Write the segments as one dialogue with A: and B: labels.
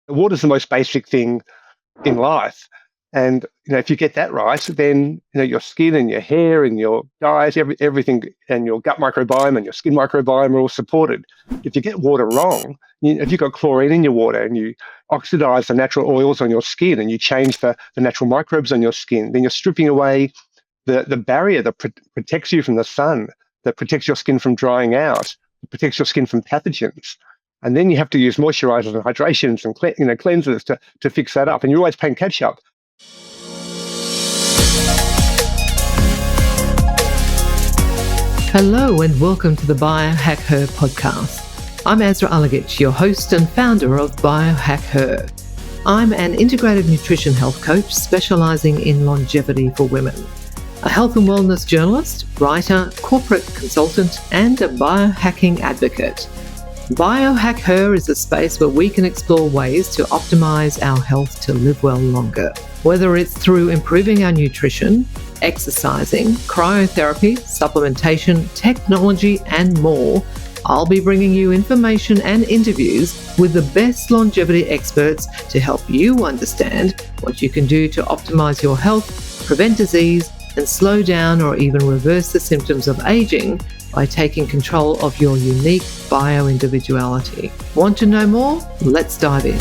A: Water is the most basic thing in life. And if you get that right, then your skin and your hair and your diet, everything, and your gut microbiome and your skin microbiome are all supported. If you get water wrong, if you've got chlorine in your water and you oxidize the natural oils on your skin and you change the natural microbes on your skin, then you're stripping away the barrier that protects you from the sun, that protects your skin from drying out, that protects your skin from pathogens. And then you have to use moisturizers and hydrations and cleansers to fix that up. And you're always playing catch up.
B: Hello and welcome to the Biohacker Podcast. I'm Azra Alagich, your host and founder of Biohacker. I'm an integrative nutrition health coach specializing in longevity for women, a health and wellness journalist, writer, corporate consultant, and a biohacking advocate. Biohacker is a space where we can explore ways to optimize our health to live well longer. Whether it's through improving our nutrition, exercising, cryotherapy, supplementation, technology, and more, I'll be bringing you information and interviews with the best longevity experts to help you understand what you can do to optimize your health, prevent disease, and slow down or even reverse the symptoms of aging by taking control of your unique bio-individuality. Want to know more? Let's dive in.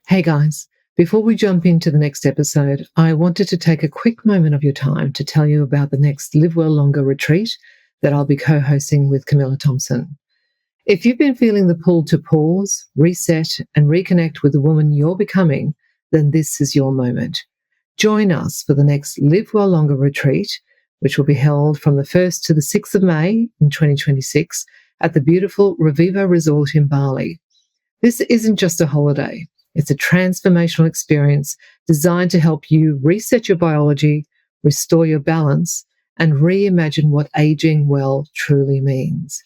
B: Hey guys, before we jump into the next episode, I wanted to take a quick moment of your time to tell you about the next Live Well Longer retreat that I'll be co-hosting with Camilla Thompson. If you've been feeling the pull to pause, reset, and reconnect with the woman you're becoming, then this is your moment. Join us for the next Live Well Longer retreat, which will be held from the 1st to the 6th of May in 2026 at the beautiful Reviva Resort in Bali. This isn't just a holiday. It's a transformational experience designed to help you reset your biology, restore your balance, and reimagine what aging well truly means.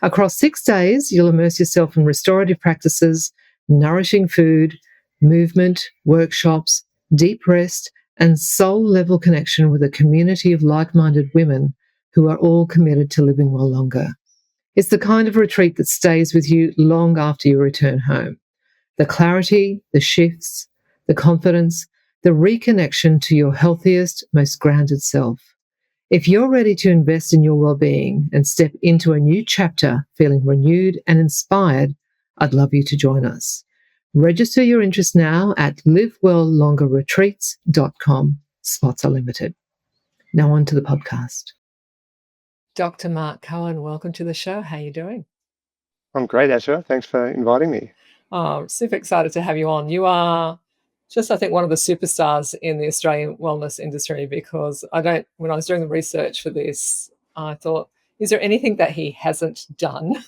B: Across 6 days, you'll immerse yourself in restorative practices, nourishing food, movement, workshops, deep rest, and soul-level connection with a community of like-minded women who are all committed to living well longer. It's the kind of retreat that stays with you long after you return home. The clarity, the shifts, the confidence, the reconnection to your healthiest, most grounded self. If you're ready to invest in your well-being and step into a new chapter feeling renewed and inspired, I'd love you to join us. Register your interest now at livewelllongerretreats.com. Spots are limited. Now on to the podcast. Dr. Marc Cohen, welcome to the show. How are you doing?
A: I'm great, Azra. Thanks for inviting me.
B: Oh, super excited to have you on. You are just, I think, one of the superstars in the Australian wellness industry because when I was doing the research for this, I thought, is there anything that he hasn't done?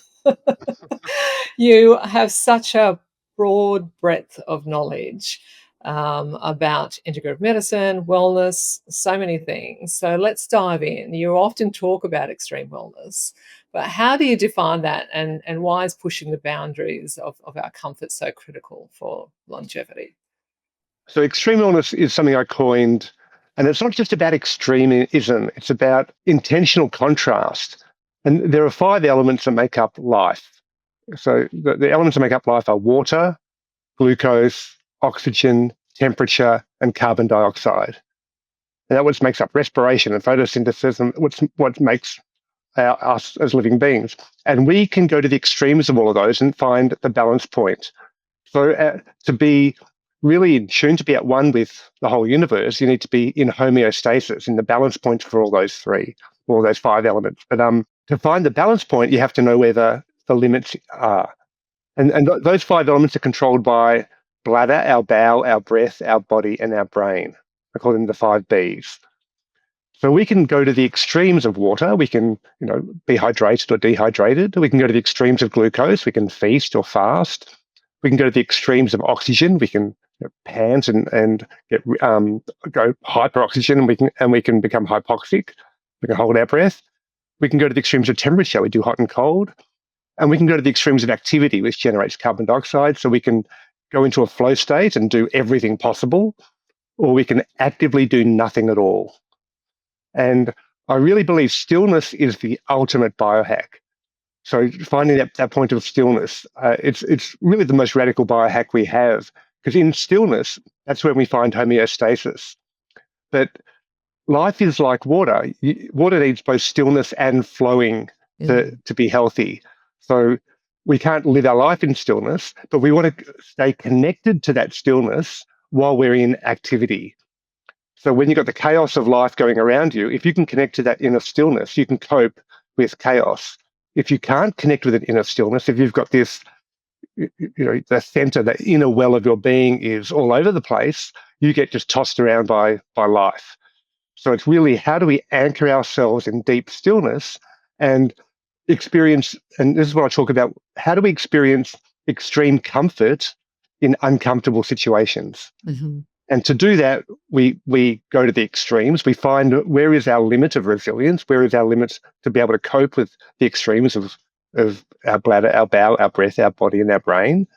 B: You have such a broad breadth of knowledge about integrative medicine, wellness, so many things. So let's dive in. You often talk about extreme wellness, but how do you define that and why is pushing the boundaries of our comfort so critical for longevity?
A: So extreme wellness is something I coined, and it's not just about extremism, it's about intentional contrast. And there are 5 elements that make up life. So the elements that make up life are water, glucose, oxygen, temperature, and carbon dioxide. And that what makes up respiration and photosynthesis and what makes us as living beings. And we can go to the extremes of all of those and find the balance point. So to be really in tune, to be at one with the whole universe, you need to be in homeostasis, in the balance point for all those 5 elements. But to find the balance point, you have to know where the limits are. And those 5 elements are controlled by bladder, our bowel, our breath, our body, and our brain. I call them the 5 Bs. So we can go to the extremes of water. We can, be hydrated or dehydrated. We can go to the extremes of glucose. We can feast or fast. We can go to the extremes of oxygen. We can pant and get go hyperoxygen, and we can become hypoxic. We can hold our breath. We can go to the extremes of temperature. We do hot and cold. And we can go to the extremes of activity, which generates carbon dioxide. So we can go into a flow state and do everything possible, or we can actively do nothing at all. And I really believe stillness is the ultimate biohack. So finding that point of stillness, it's really the most radical biohack we have, because in stillness, that's where we find homeostasis. But life is like water. Water needs both stillness and flowing to be healthy. So we can't live our life in stillness, but we want to stay connected to that stillness while we're in activity. So when you've got the chaos of life going around you, if you can connect to that inner stillness, you can cope with chaos. If you can't connect with an inner stillness, if you've got this, the center, the inner well of your being is all over the place, you get just tossed around by life. So it's really, how do we anchor ourselves in deep stillness and experience, and this is what I talk about, how do we experience extreme comfort in uncomfortable situations?
B: Mm-hmm.
A: And to do that, we go to the extremes. We find where is our limit of resilience, where is our limit to be able to cope with the extremes of our bladder, our bowel, our breath, our body, and our brain.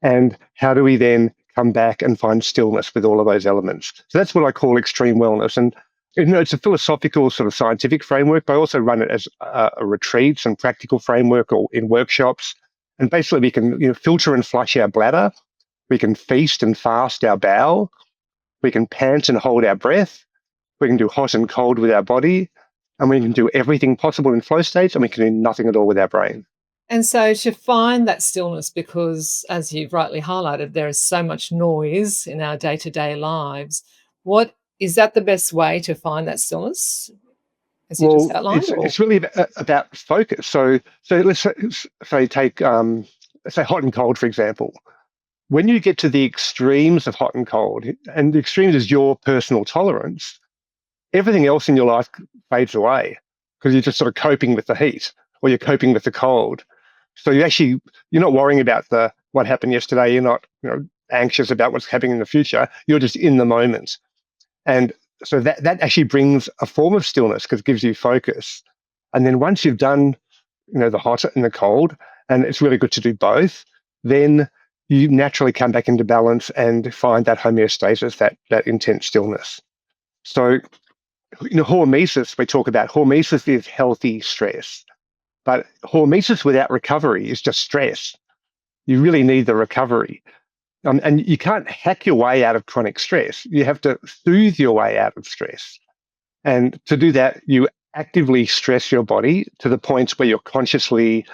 A: And how do we then come back and find stillness with all of those elements? So that's what I call extreme wellness. And it's a philosophical sort of scientific framework, but I also run it as a retreats and practical framework or in workshops. And basically we can filter and flush our bladder. We can feast and fast our bowel. We can pant and hold our breath. We can do hot and cold with our body. And we can do everything possible in flow states, and we can do nothing at all with our brain.
B: And so to find that stillness, because as you've rightly highlighted, there is so much noise in our day-to-day lives. What is that the best way to find that stillness, as you just outlined?
A: It's really about focus. So let's say take say hot and cold, for example. When you get to the extremes of hot and cold, and the extremes is your personal tolerance, everything else in your life fades away because you're just sort of coping with the heat or you're coping with the cold. So you're not worrying about what happened yesterday. You're not anxious about what's happening in the future. You're just in the moment. And so that actually brings a form of stillness because it gives you focus. And then once you've done the hot and the cold, and it's really good to do both, then you naturally come back into balance and find that homeostasis, that intense stillness. So, hormesis, we talk about hormesis is healthy stress, but hormesis without recovery is just stress. You really need the recovery. And you can't hack your way out of chronic stress. You have to soothe your way out of stress. And to do that, you actively stress your body to the points where you're consciously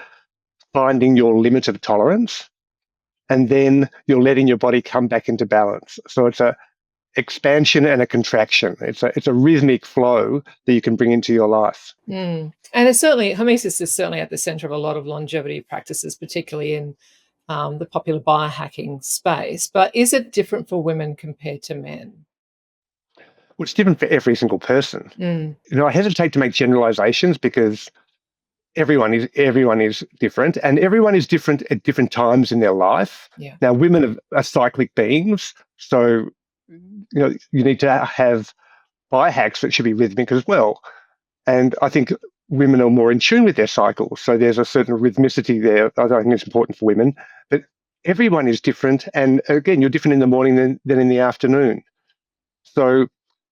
A: finding your limit of tolerance. And then you're letting your body come back into balance. So it's a expansion and a contraction. It's a rhythmic flow that you can bring into your life.
B: And it's certainly, hormesis is certainly at the center of a lot of longevity practices, particularly in the popular biohacking space. But is it different for women compared to men?
A: Well, it's different for every single person. I hesitate to make generalizations because everyone is different, and everyone is different at different times in their life.
B: Yeah.
A: Now, women are cyclic beings, so you need to have biohacks that should be rhythmic as well. And I think women are more in tune with their cycles, so there's a certain rhythmicity there. I think it's important for women, but everyone is different. And again, you're different in the morning than in the afternoon. So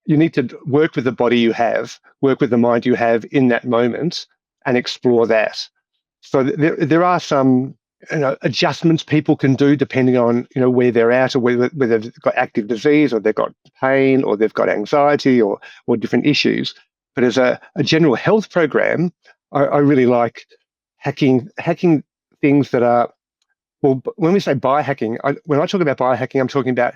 A: you need to work with the body you have, work with the mind you have in that moment, and explore that. So there are some adjustments people can do depending on where they're at, or whether they've got active disease, or they've got pain, or they've got anxiety, or different issues. But as a general health program, I really like hacking things that are, well, when we say biohacking, when I talk about biohacking, I'm talking about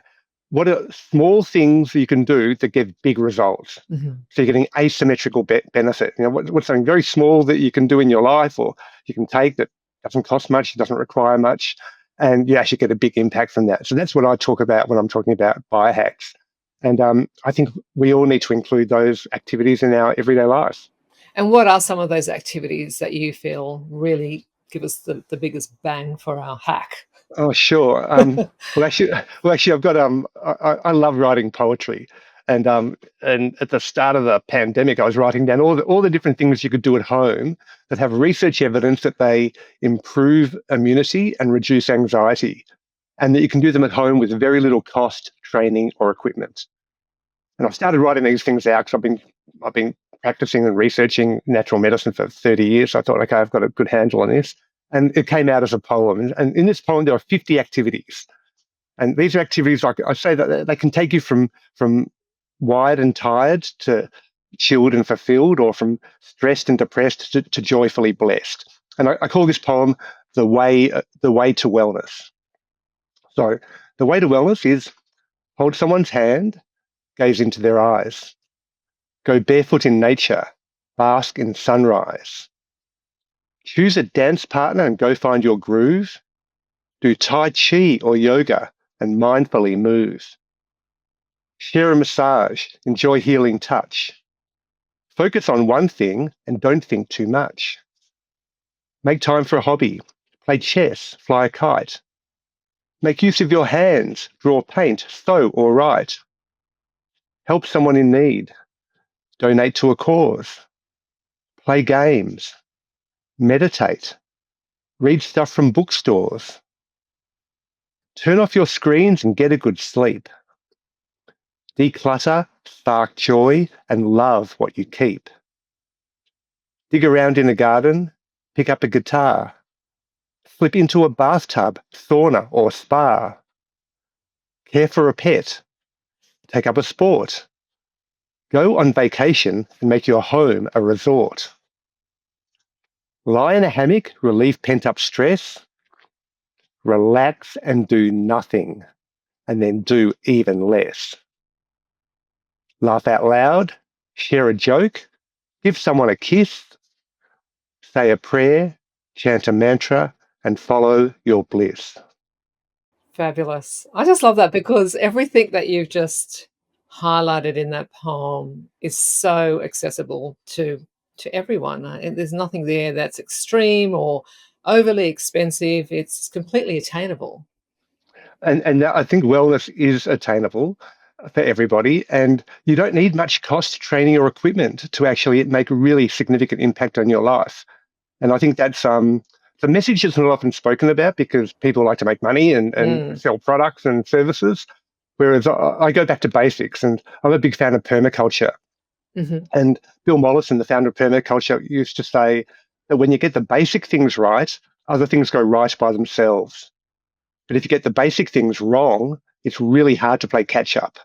A: what are small things that you can do that give big results.
B: Mm-hmm.
A: So you're getting asymmetrical benefit. What's something very small that you can do in your life, or you can take, that doesn't cost much, it doesn't require much, and you actually get a big impact from that. So that's what I talk about when I'm talking about biohacks. And I think we all need to include those activities in our everyday lives.
B: And what are some of those activities that you feel really give us the biggest bang for our hack?
A: Oh, sure. Well, actually, I've got I love writing poetry, and at the start of the pandemic, I was writing down all the different things you could do at home that have research evidence that they improve immunity and reduce anxiety, and that you can do them at home with very little cost, training, or equipment. And I've started writing these things out because I've been practicing and researching natural medicine for 30 years. So I thought, okay, I've got a good handle on this. And it came out as a poem. And in this poem, there are 50 activities. And these are activities, like I say, that they can take you from wired and tired to chilled and fulfilled, or from stressed and depressed to joyfully blessed. And I call this poem the way to wellness. So the way to wellness is: hold someone's hand, gaze into their eyes, go barefoot in nature, bask in sunrise, choose a dance partner and go find your groove, do Tai Chi or yoga and mindfully move, share a massage, enjoy healing touch, focus on one thing and don't think too much, make time for a hobby, play chess, fly a kite, make use of your hands, draw, paint, sew or write, help someone in need, donate to a cause, play games, meditate, read stuff from bookstores, turn off your screens and get a good sleep, declutter, spark joy, and love what you keep, dig around in a garden, pick up a guitar, slip into a bathtub, sauna or spa, care for a pet, take up a sport, go on vacation and make your home a resort, lie in a hammock, relieve pent-up stress, relax and do nothing, and then do even less. Laugh out loud, share a joke, give someone a kiss, say a prayer, chant a mantra, and follow your bliss.
B: Fabulous. I just love that because everything that you've just highlighted in that poem is so accessible to everyone. And there's nothing there that's extreme or overly expensive. It's completely attainable.
A: And I think wellness is attainable for everybody, and you don't need much cost, training, or equipment to actually make a really significant impact on your life. And I think that's the message is not often spoken about because people like to make money and sell products and services. Whereas I go back to basics, and I'm a big fan of permaculture.
B: Mm-hmm.
A: And Bill Mollison, the founder of permaculture, used to say that when you get the basic things right, other things go right by themselves. But if you get the basic things wrong, it's really hard to play catch up.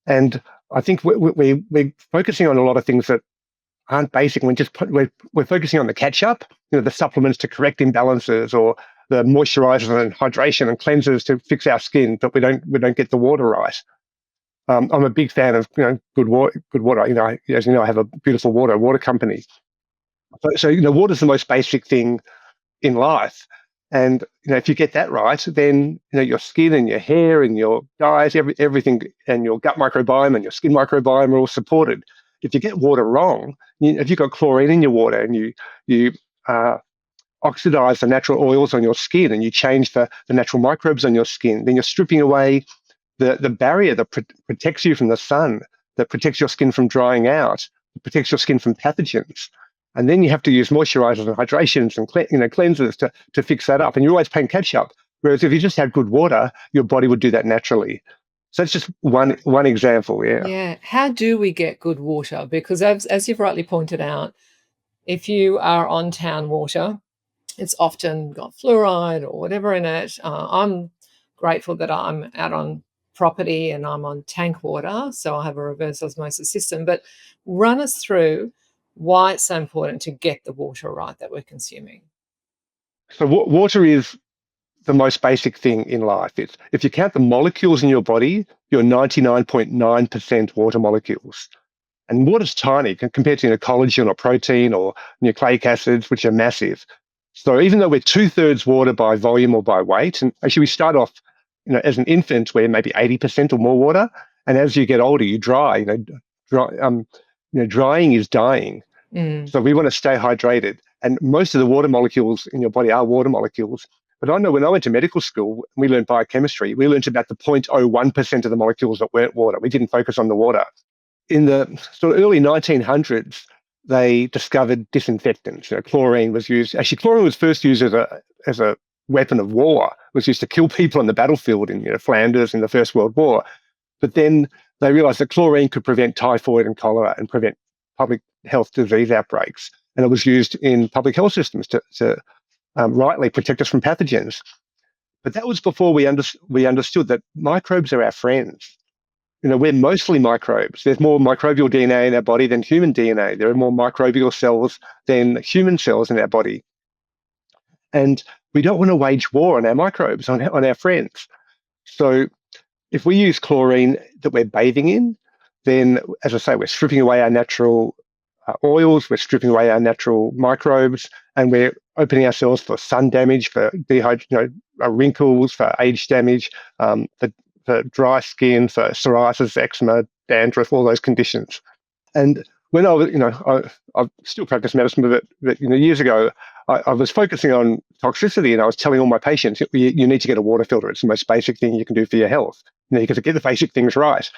A: And I think we're focusing on a lot of things that aren't basic. We're focusing on the catch up, the supplements to correct imbalances, or the moisturizers and hydration and cleansers to fix our skin, but we don't get the water right. I'm a big fan of good water. As you know, I have a beautiful water company. So water is the most basic thing in life. And if you get that right, then your skin and your hair and your diet, everything, and your gut microbiome and your skin microbiome are all supported. If you get water wrong, if you've got chlorine in your water and you oxidize the natural oils on your skin and you change the natural microbes on your skin, then you're stripping away the barrier that protects you from the sun, that protects your skin from drying out, that protects your skin from pathogens. And then you have to use moisturizers and hydrations and cleansers to fix that up. And you're always playing catch up. Whereas if you just had good water, your body would do that naturally. So it's just one example. Yeah.
B: Yeah. How do we get good water? Because as you've rightly pointed out, if you are on town water, it's often got fluoride or whatever in it. I'm grateful that I'm out on property and I'm on tank water, so I have a reverse osmosis system. But run us through why it's so important to get the water right that we're consuming.
A: So water is the most basic thing in life. If you count the molecules in your body, you're 99.9% water molecules. And water's tiny compared to collagen or protein or nucleic acids, which are massive. So even though we're 2/3 water by volume or by weight, and actually we start off, as an infant, we're maybe 80% or more water, and as you get older, you dry. Drying is dying. So we want to stay hydrated, and most of the water molecules in your body are water molecules. But I know when I went to medical school, we learned biochemistry. We learned about the 0.01% of the molecules that weren't water. We didn't focus on the water. In the sort of early 1900s, they discovered disinfectants. Chlorine was used. Actually, chlorine was first used as a weapon of war. It was used to kill people on the battlefield in Flanders in the First World War. But then They realized that chlorine could prevent typhoid and cholera and prevent public health disease outbreaks. And it was used in public health systems to rightly protect us from pathogens. But that was before we understood that microbes are our friends. We're mostly microbes. There's more microbial DNA in our body than human DNA. There are more microbial cells than human cells in our body. And we don't want to wage war on our microbes, on our friends. So if we use chlorine that we're bathing in, then, as I say, we're stripping away our natural oils, we're stripping away our natural microbes, and we're opening ourselves for sun damage, for wrinkles, for age damage, for dry skin, for psoriasis, eczema, dandruff, all those conditions. And when I was, I've still practiced medicine, but years ago, I was focusing on toxicity, and I was telling all my patients, you need to get a water filter. It's the most basic thing you can do for your health. You got to get the basic things right.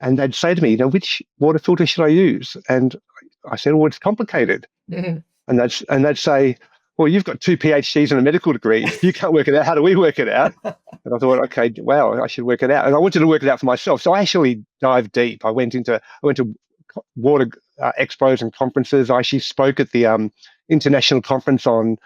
A: And they'd say to me, which water filter should I use? And I said, well, it's complicated. Mm-hmm. And they'd say, well, you've got 2 PhDs and a medical degree. You can't work it out. How do we work it out? And I thought, okay, wow, I should work it out. And I wanted to work it out for myself. So I actually dived deep. I went to water expos and conferences. I actually spoke at the international conference on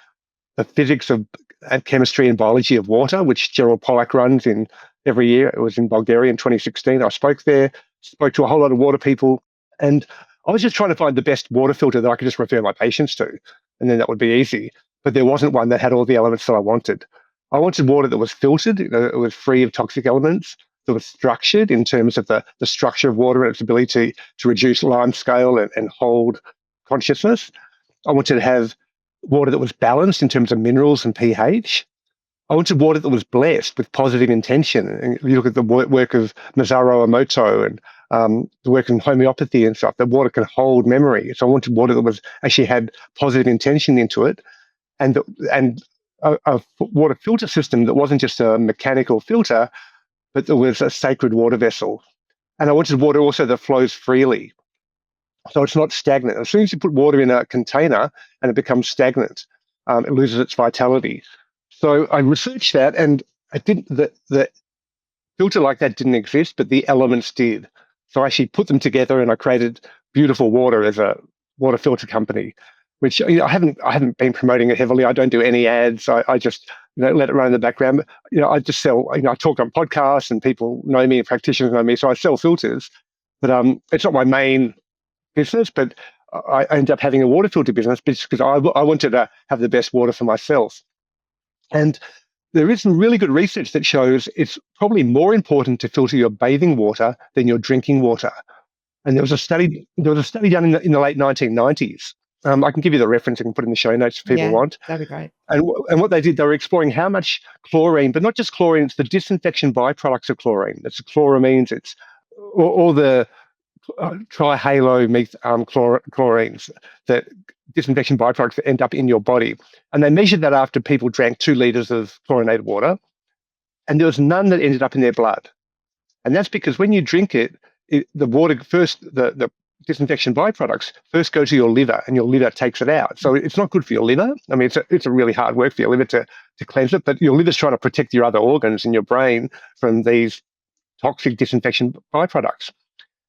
A: the physics of and chemistry and biology of water, which Gerald Pollack runs in every year. It was in Bulgaria in 2016. I spoke there, spoke to a whole lot of water people, and I was just trying to find the best water filter that I could just refer my patients to, and then that would be easy. But there wasn't one that had all the elements that I wanted. I wanted water that was filtered, it was free of toxic elements, that was structured in terms of the structure of water and its ability to reduce lime scale and hold consciousness. I wanted to have water that was balanced in terms of minerals and pH. I wanted water that was blessed with positive intention. And you look at the work of Masaru Emoto and the work in homeopathy and stuff, that water can hold memory. So I wanted water that was actually had positive intention into it, and a water filter system that wasn't just a mechanical filter, but there was a sacred water vessel. And I wanted water also that flows freely. So it's not stagnant. As soon as you put water in a container and it becomes stagnant, it loses its vitality. So I researched that, and I didn't. The filter like that didn't exist, but the elements did. So I actually put them together, and I created Beautiful Water as a water filter company, which I haven't been promoting it heavily. I don't do any ads. I just let it run in the background. I just sell. I talk on podcasts, and people know me, and practitioners know me, so I sell filters. But it's not my main business. But I ended up having a water filter business because I wanted to have the best water for myself. And there is some really good research that shows it's probably more important to filter your bathing water than your drinking water. And there was a study done in the late 1990s. I can give you the reference. I can put it in the show notes if people want.
B: That'd be great.
A: And what they did, they were exploring how much chlorine, but not just chlorine, it's the disinfection byproducts of chlorine. It's the chloramines, it's all the chlorines, that disinfection byproducts that end up in your body. And they measured that after people drank 2 liters of chlorinated water, and there was none that ended up in their blood. And that's because when you drink it, the water first, the disinfection byproducts first go to your liver, and your liver takes it out. So it's not good for your liver. I mean, it's a really hard work for your liver to cleanse it, but your liver's trying to protect your other organs in your brain from these toxic disinfection byproducts.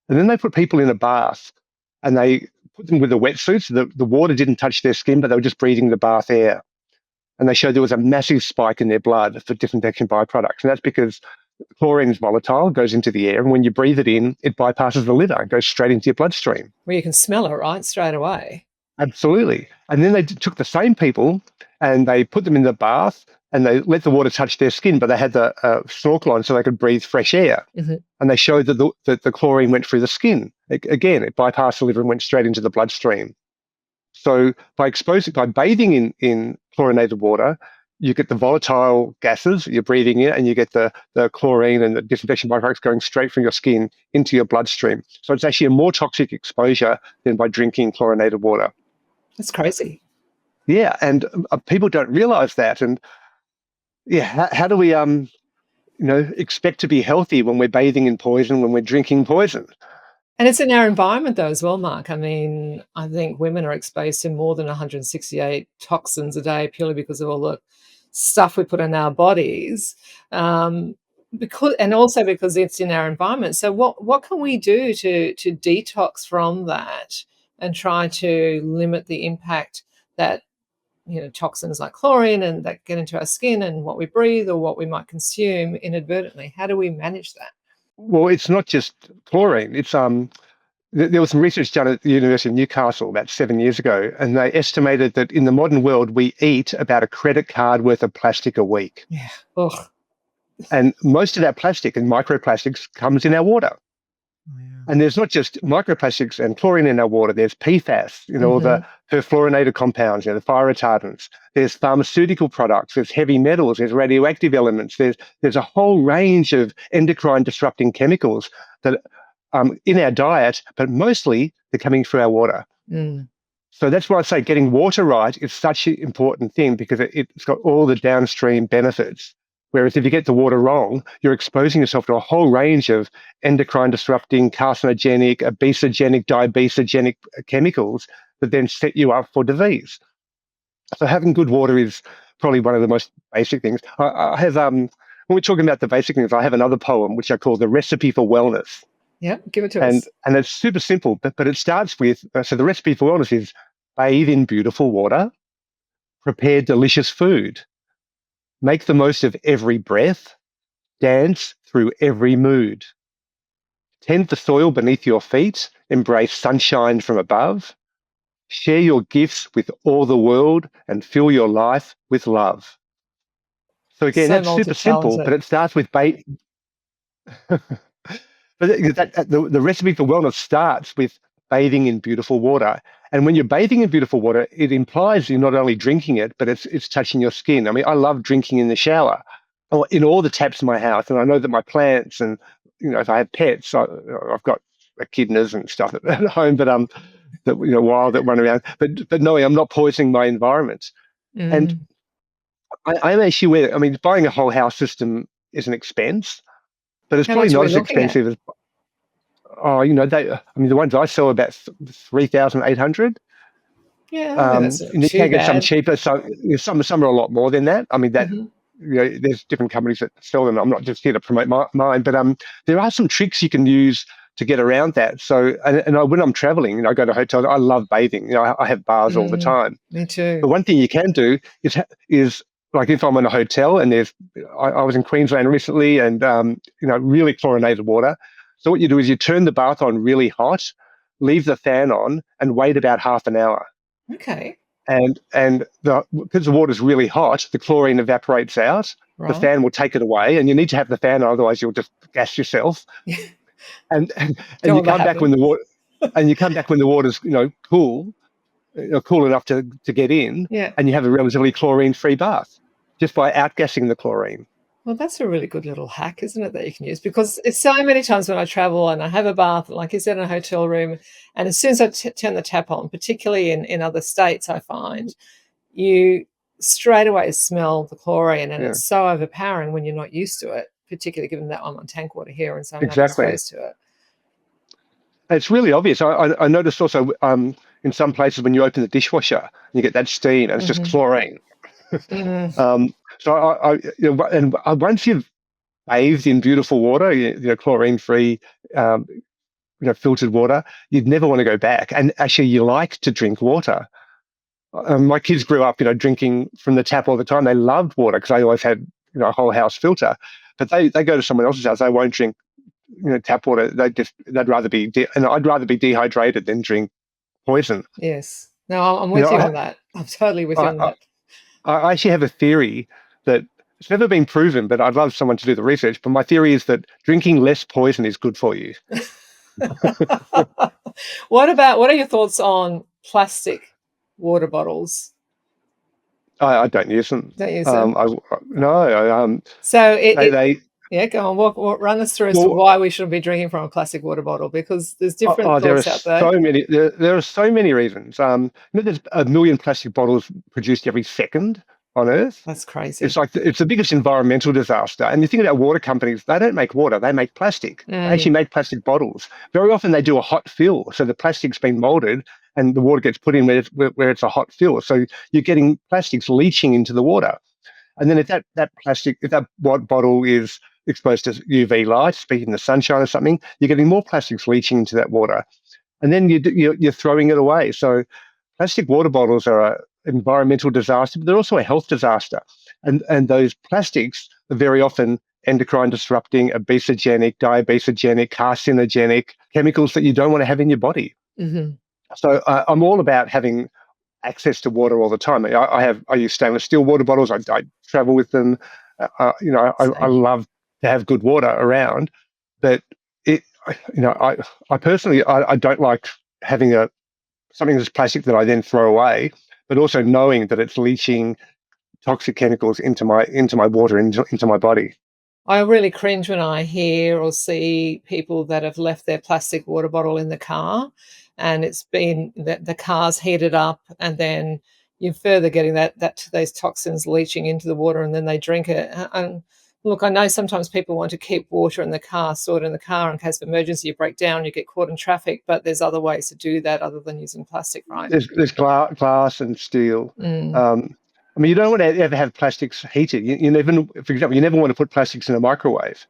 A: And then they put people in a bath, and they put them with a wetsuit, so the water didn't touch their skin, but they were just breathing the bath air. And they showed there was a massive spike in their blood for disinfection byproducts. And that's because chlorine is volatile, goes into the air, and when you breathe it in, it bypasses the liver and goes straight into your bloodstream.
B: Well, you can smell it, right? Straight away.
A: Absolutely. And then they took the same people and they put them in the bath, and they let the water touch their skin, but they had the snorkel on so they could breathe fresh air. Mm-hmm. And they showed that the chlorine went through the skin. It bypassed the liver and went straight into the bloodstream. So by bathing in chlorinated water, you get the volatile gases you're breathing in, and you get the chlorine and the disinfection byproducts going straight from your skin into your bloodstream. So it's actually a more toxic exposure than by drinking chlorinated water.
B: That's crazy.
A: Yeah, and people don't realize that. And yeah, how do we expect to be healthy when we're bathing in poison, when we're drinking poison?
B: And it's in our environment though as well, Mark. I mean, I think women are exposed to more than 168 toxins a day purely because of all the stuff we put in our bodies. because it's in our environment. So what can we do to detox from that and try to limit the impact that toxins like chlorine and that get into our skin and what we breathe or what we might consume inadvertently? How do we manage that?
A: Well, it's not just chlorine. It's there was some research done at the University of Newcastle about 7 years ago, and they estimated that in the modern world we eat about a credit card worth of plastic a week.
B: Yeah. Ugh.
A: And most of that plastic and microplastics comes in our water.
B: Yeah.
A: And there's not just microplastics and chlorine in our water. There's PFAS, all the perfluorinated compounds, the fire retardants. There's pharmaceutical products. There's heavy metals. There's radioactive elements. There's a whole range of endocrine disrupting chemicals that in our diet, but mostly they're coming through our water. So that's why I say getting water right is such an important thing, because it's got all the downstream benefits. Whereas if you get the water wrong, you're exposing yourself to a whole range of endocrine disrupting, carcinogenic, obesogenic, diabesogenic chemicals that then set you up for disease. So having good water is probably one of the most basic things. I have, when we're talking about the basic things, I have another poem which I call The Recipe for Wellness.
B: Yeah, give it to us.
A: And it's super simple, but it starts with, so the recipe for wellness is bathe in beautiful water, prepare delicious food, make the most of every breath, dance through every mood, tend the soil beneath your feet, embrace sunshine from above, share your gifts with all the world, and fill your life with love. So again, that's super simple, but it starts with But the recipe for wellness starts with bathing in beautiful water. And when you're bathing in beautiful water, it implies you're not only drinking it, but it's touching your skin. I mean, I love drinking in the shower, or in all the taps in my house. And I know that my plants and, if I have pets, I've got echidnas and stuff at home, but that wild that run around. But no, I'm not poisoning my environment. And I'm actually aware. I mean, buying a whole house system is an expense, but it's probably not as expensive as. Oh, the ones I sell are about 3,800.
B: Yeah, that's not
A: you can get some
B: bad.
A: cheaper. So some are a lot more than that. I mean, that there's different companies that sell them. I'm not just here to promote mine, but there are some tricks you can use to get around that. So, when I'm traveling, I go to hotels. I love bathing. I have bars all the time.
B: Me too.
A: But one thing you can do is like if I'm in a hotel and I was in Queensland recently, and really chlorinated water. So what you do is you turn the bath on really hot, leave the fan on, and wait about half an hour.
B: Okay.
A: And because the water's really hot, the chlorine evaporates out. Right. The fan will take it away, and you need to have the fan on, otherwise you'll just gas yourself. and you come back when the water, water's cool, cool enough to get in, and you have a relatively chlorine-free bath just by outgassing the chlorine.
B: Well, that's a really good little hack, isn't it, that you can use? Because it's so many times when I travel and I have a bath, like you said, in a hotel room, and as soon as I turn the tap on, particularly in other states, I find you straight away smell the chlorine, and it's so overpowering when you're not used to it, particularly given that I'm on tank water here and so I'm not exposed to it.
A: It's really obvious. I noticed also in some places when you open the dishwasher, you get that steam, and it's just chlorine. So and once you've bathed in beautiful water, chlorine-free, filtered water, you'd never want to go back. And actually, you like to drink water. My kids grew up, drinking from the tap all the time. They loved water because they always had, a whole house filter. But they go to someone else's house, they won't drink, tap water. They'd rather be, and I'd rather be dehydrated than drink poison.
B: Yes. No, I'm with you on that. I'm totally with you on that.
A: I actually have a theory that it's never been proven, but I'd love someone to do the research. But my theory is that drinking less poison is good for you.
B: What are your thoughts on plastic water bottles?
A: I don't use them.
B: Don't use them?
A: No.
B: So go on. Run us through as to why we shouldn't be drinking from a plastic water bottle, because there's different thoughts out there.
A: There are so many reasons. There's 1 million plastic bottles produced every second on Earth.
B: That's crazy.
A: It's the biggest environmental disaster. And you think about water companies, they don't make water, they make plastic. They actually make plastic bottles. Very often they do a hot fill. So the plastic's been molded and the water gets put in where it's a hot fill. So you're getting plastics leaching into the water. And then if that bottle is exposed to UV light, speaking in the sunshine or something, you're getting more plastics leaching into that water. And then you're throwing it away. So plastic water bottles are an environmental disaster, but they're also a health disaster. And those plastics are very often endocrine disrupting, obesogenic, diabesogenic, carcinogenic chemicals that you don't want to have in your body.
B: Mm-hmm.
A: So I'm all about having access to water all the time. I use stainless steel water bottles. I travel with them. I love to have good water around, but I personally I don't like having something that's plastic that I then throw away, but also knowing that it's leaching toxic chemicals into my water, into my body.
B: I really cringe when I hear or see people that have left their plastic water bottle in the car, and it's been the car's heated up, and then you're further getting those toxins leaching into the water, and then they drink it. And look, I know sometimes people want to keep water in the car, stored in the car in case of emergency, you break down, you get caught in traffic, but there's other ways to do that other than using plastic, right?
A: There's glass and steel. I mean, you don't want to ever have plastics heated. You never, for example, you never want to put plastics in a microwave.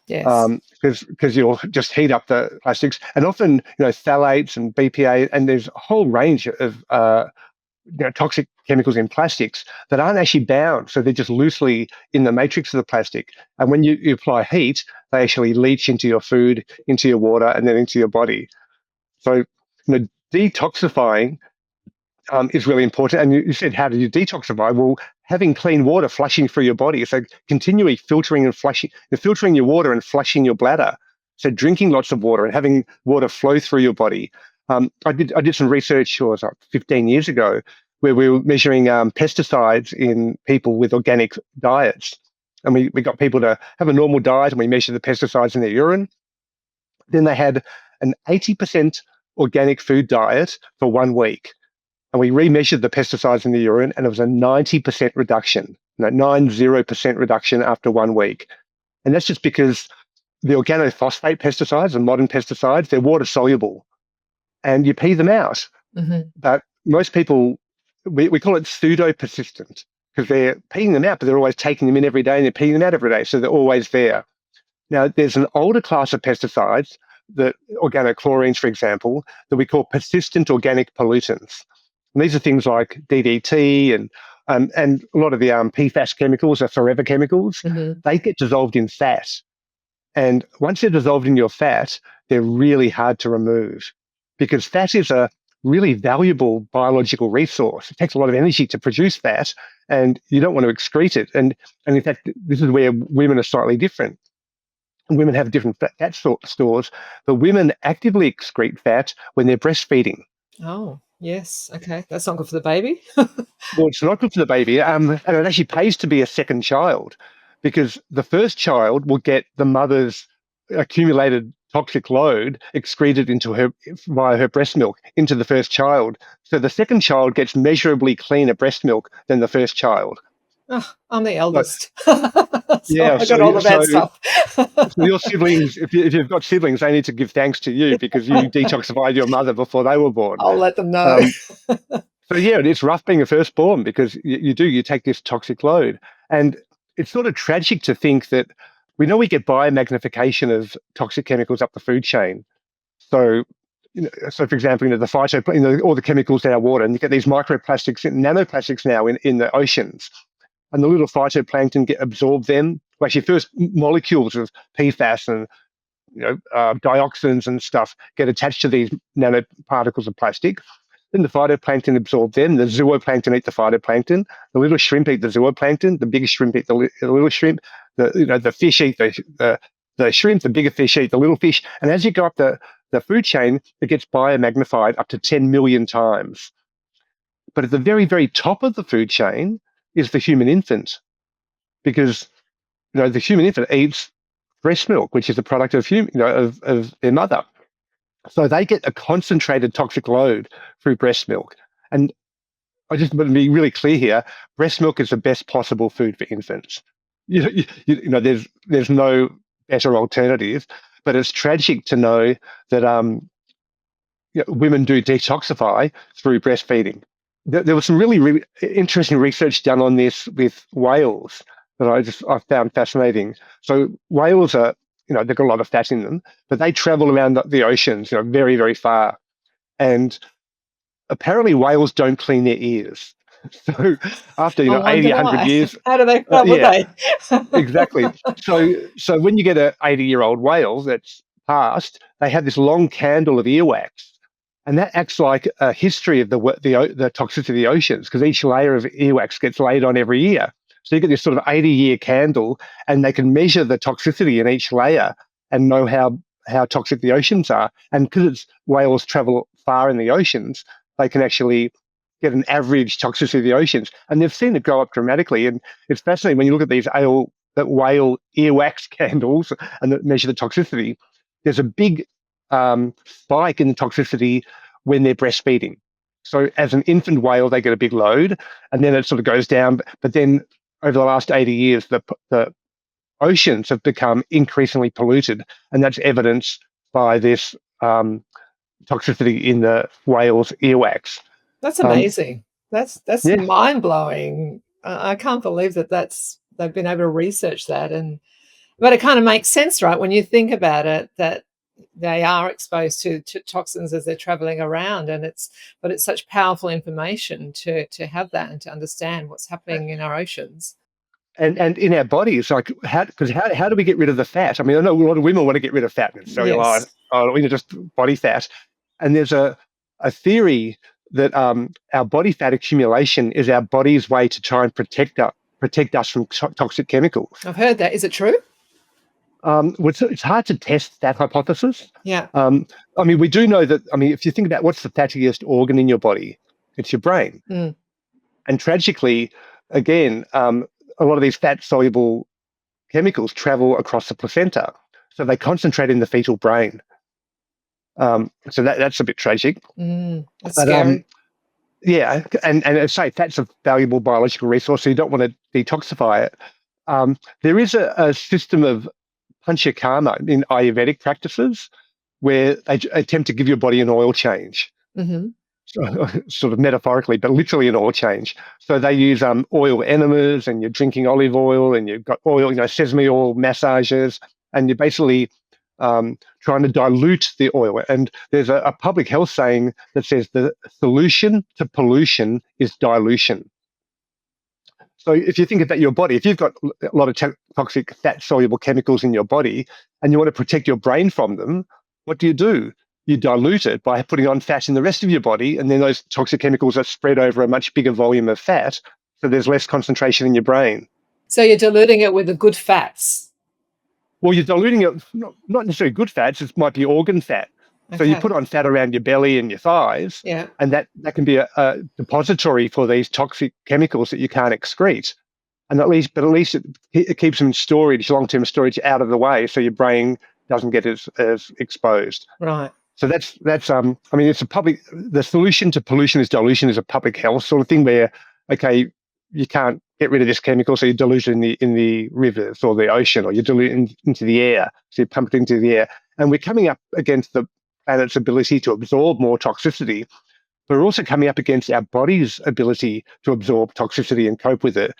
B: Yes.
A: Because you'll just heat up the plastics. And often, phthalates and BPA, and there's a whole range of toxic chemicals in plastics that aren't actually bound. So they're just loosely in the matrix of the plastic. And when you apply heat, they actually leach into your food, into your water, and then into your body. So, detoxifying is really important. And you said, how do you detoxify? Well, having clean water flushing through your body. So continually filtering and flushing, filtering your water and flushing your bladder. So drinking lots of water and having water flow through your body. I did some research, 15 years ago, where we were measuring pesticides in people with organic diets. And we got people to have a normal diet, and we measured the pesticides in their urine. Then they had an 80% organic food diet for 1 week. And we remeasured the pesticides in the urine, and it was a 90% reduction, 90% reduction after 1 week. And that's just because the organophosphate pesticides and modern pesticides, they're water soluble, and you pee them out.
B: Mm-hmm.
A: But most people, we call it pseudo persistent, because they're peeing them out, but they're always taking them in every day and they're peeing them out every day. So they're always there. Now, there's an older class of pesticides, the organochlorines, for example, that we call persistent organic pollutants. And these are things like DDT and a lot of the PFAS chemicals are forever chemicals.
B: Mm-hmm.
A: They get dissolved in fat. And once they're dissolved in your fat, they're really hard to remove, because fat is a really valuable biological resource. It takes a lot of energy to produce fat, and you don't want to excrete it. And in fact, this is where women are slightly different. Women have different fat stores, but women actively excrete fat when they're breastfeeding.
B: Oh. Yes. Okay. That's not good for the baby.
A: Well, it's not good for the baby. And it actually pays to be a second child, because the first child will get the mother's accumulated toxic load excreted into her via her breast milk into the first child. So the second child gets measurably cleaner breast milk than the first child.
B: Oh, I'm the eldest. So I got all the bad stuff.
A: So your siblings, if you've got siblings, they need to give thanks to you, because you detoxified your mother before they were born.
B: I'll let them know.
A: So yeah, it's rough being a firstborn, because you take this toxic load. And it's sort of tragic to think that we know we get biomagnification of toxic chemicals up the food chain. So, for example, the all the chemicals in our water, and you get these microplastics and nanoplastics now in the oceans. And the little phytoplankton absorb them. Well, actually, first molecules of PFAS and dioxins and stuff get attached to these nanoparticles of plastic. Then the phytoplankton absorb them. The zooplankton eat the phytoplankton. The little shrimp eat the zooplankton. The bigger shrimp eat the little shrimp. The fish eat the shrimp. The bigger fish eat the little fish. And as you go up the food chain, it gets biomagnified up to 10 million times. But at the very, very top of the food chain is the human infant, because the human infant eats breast milk, which is a product of their mother. So they get a concentrated toxic load through breast milk. And I just want to be really clear here: breast milk is the best possible food for infants. There's no better alternative. But it's tragic to know that women do detoxify through breastfeeding. There was some really, really interesting research done on this with whales. that I found fascinating. So whales are, they've got a lot of fat in them, but they travel around the oceans, very, very far. And apparently whales don't clean their ears. So after,
B: I
A: 80,
B: wonder
A: 100
B: why.
A: years,
B: How do they? How would
A: yeah,
B: they?
A: exactly. So when you get a 80-year-old whale that's passed, they have this long candle of earwax, and that acts like a history of the toxicity of the oceans, because each layer of earwax gets laid on every year. So you get this sort of 80-year candle, and they can measure the toxicity in each layer and know how toxic the oceans are. And because whales travel far in the oceans, they can actually get an average toxicity of the oceans, and they've seen it go up dramatically. And it's fascinating when you look at these whale earwax candles and that measure the toxicity. There's a big spike in the toxicity when they're breastfeeding. So as an infant whale, they get a big load, and then it sort of goes down. But then over the last 80 years, the oceans have become increasingly polluted, and that's evidenced by this toxicity in the whale's earwax.
B: That's amazing. That's
A: Yeah,
B: mind blowing. I can't believe they've been able to research that, but it kind of makes sense, right? When you think about it, that they are exposed to toxins as they're traveling around, but it's such powerful information to have that and to understand what's happening in our oceans.
A: and in our bodies, like how do we get rid of the fat? I mean, I know a lot of women want to get rid of fat and cellulite,
B: Yes.
A: just body fat. And there's a theory that our body fat accumulation is our body's way to try and protect us from toxic chemicals.
B: I've heard that. Is it true?
A: Well, it's hard to test that hypothesis.
B: Yeah.
A: I mean, we do know that. I mean, if you think about what's the fattiest organ in your body, it's your brain.
B: Mm.
A: And tragically, again, a lot of these fat soluble chemicals travel across the placenta, so they concentrate in the fetal brain. So that's a bit tragic.
B: That's
A: But
B: scary.
A: yeah, and as I say, fat's a valuable biological resource, so you don't want to detoxify it. There is a system of panchakarma in Ayurvedic practices where they attempt to give your body an oil change,
B: Mm-hmm.
A: sort of metaphorically, but literally an oil change. So they use oil enemas, and you're drinking olive oil, and you've got oil, sesame oil massages, and you're basically trying to dilute the oil. And there's a public health saying that says the solution to pollution is dilution. So if you think about your body, if you've got a lot of toxic fat-soluble chemicals in your body and you want to protect your brain from them, what do? You dilute it by putting on fat in the rest of your body, and then those toxic chemicals are spread over a much bigger volume of fat, so there's less concentration in your brain.
B: So you're diluting it with the good fats.
A: Well, you're diluting it, not necessarily good fats, it might be organ fat. So you
B: Okay.
A: put on fat around your belly and your thighs,
B: Yeah.
A: and that can be a depository for these toxic chemicals that you can't excrete. And at least it keeps them in storage, long-term storage, out of the way, so your brain doesn't get as exposed.
B: Right.
A: So that's I mean, the solution to pollution is dilution is a public health sort of thing where, okay, you can't get rid of this chemical, so you dilute it in the rivers or the ocean, or you dilute it into the air, so you pump it into the air. And we're coming up against the planet's ability to absorb more toxicity, but we're also coming up against our body's ability to absorb toxicity and cope with it.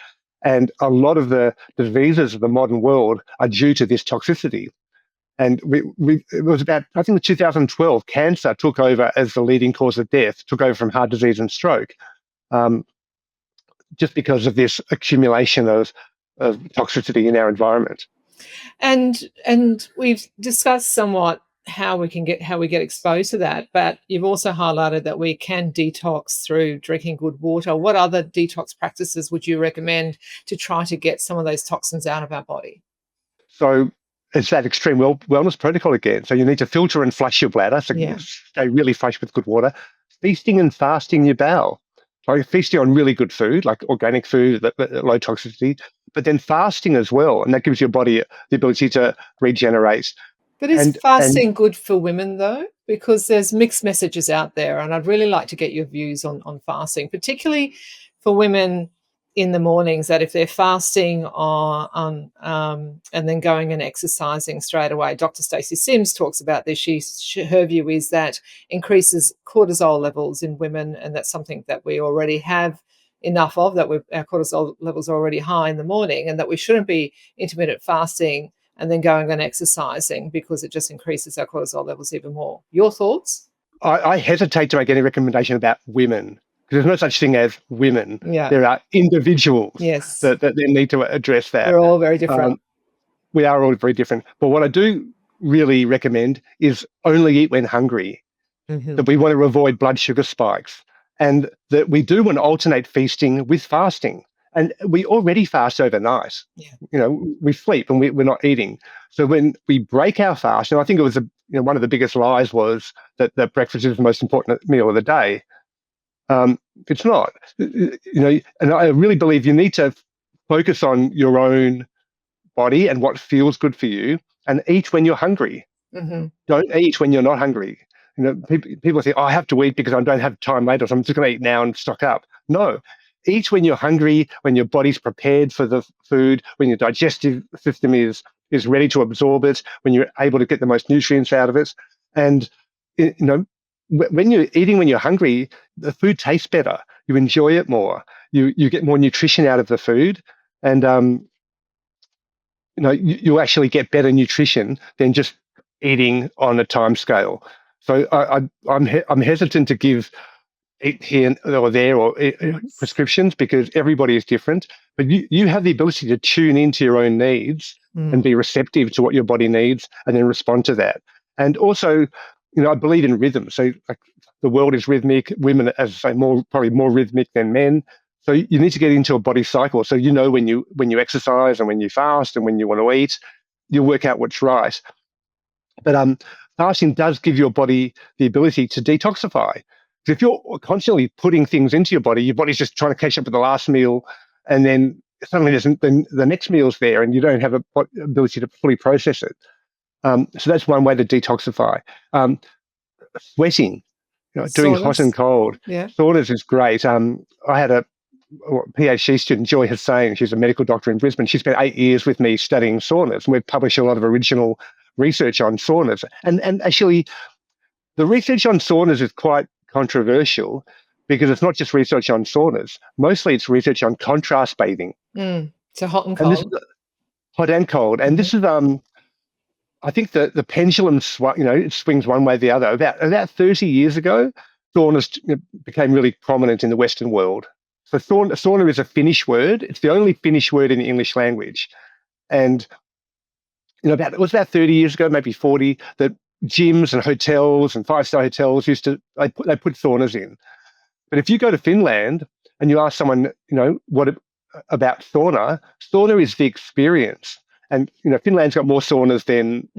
A: And a lot of the diseases of the modern world are due to this toxicity. And it was about, I think, 2012, cancer took over as the leading cause of death, took over from heart disease and stroke, just because of this accumulation of toxicity in our environment.
B: And we've discussed somewhat how we get exposed to that, but you've also highlighted that we can detox through drinking good water. What other detox practices would you recommend to try to get some of those toxins out of our body?
A: So it's that extreme wellness protocol again. So you need to filter and flush your bladder, so
B: Yeah.
A: stay really fresh with good water. Feasting and fasting your bowel. So you're feasting on really good food, like organic food, low toxicity, but then fasting as well. And that gives your body the ability to regenerate.
B: But is
A: And
B: fasting good for women, though? Because there's mixed messages out there, and I'd really like to get your views on fasting, particularly for women in the mornings, that if they're fasting and then going and exercising straight away. Dr. Stacey Sims talks about this. Her view is that increases cortisol levels in women, and that's something that we already have enough of, that our cortisol levels are already high in the morning, and that we shouldn't be intermittent fasting and then going and exercising, because it just increases our cortisol levels even more. Your thoughts?
A: I hesitate to make any recommendation about women, because there's no such thing as women.
B: Yeah.
A: There are individuals
B: Yes.
A: that need to address that.
B: We're all very different.
A: We are all very different. But what I do really recommend is only eat when hungry, that we want to avoid blood sugar spikes, and that we do want to alternate feasting with fasting. And we already fast overnight.
B: Yeah.
A: We sleep and we're not eating. So when we break our fast, and I think it was one of the biggest lies was that breakfast is the most important meal of the day. It's not. And I really believe you need to focus on your own body and what feels good for you, and eat when you're hungry. Don't eat when you're not hungry. People say, I have to eat because I don't have time later, so I'm just going to eat now and stock up. No. Eat when you're hungry, when your body's prepared for the food, when your digestive system is ready to absorb it, when you're able to get the most nutrients out of it. And when you're eating when you're hungry, the food tastes better. You enjoy it more. You get more nutrition out of the food, and you actually get better nutrition than just eating on a time scale. So I'm hesitant to give eat here or there or prescriptions, because everybody is different. But you have the ability to tune into your own needs and be receptive to what your body needs, and then respond to that. And also, I believe in rhythm. So the world is rhythmic. Women, as I say, probably more rhythmic than men. So you need to get into a body cycle. So when you exercise and when you fast and when you want to eat, you work out what's right. But fasting does give your body the ability to detoxify. If you're constantly putting things into your body's just trying to catch up with the last meal, and then suddenly the next meal's there, and you don't have a ability to fully process it. So that's one way to detoxify. Sweating, doing hot and cold.
B: Yeah.
A: Saunas is great. I had a PhD student, Joy Hussain. She's a medical doctor in Brisbane. She spent 8 years with me studying saunas, and we've published a lot of original research on saunas. And actually, the research on saunas is quite controversial, because it's not just research on saunas. Mostly it's research on contrast bathing.
B: So hot and cold.
A: Hot and cold. And this is, I think the pendulum, it swings one way or the other. About 30 years ago, saunas became really prominent in the Western world. So sauna is a Finnish word. It's the only Finnish word in the English language. And it was about 30 years ago, maybe 40, that gyms and hotels and five-star hotels they put saunas in. But if you go to Finland and you ask someone, what about sauna is the experience. And Finland's got more saunas than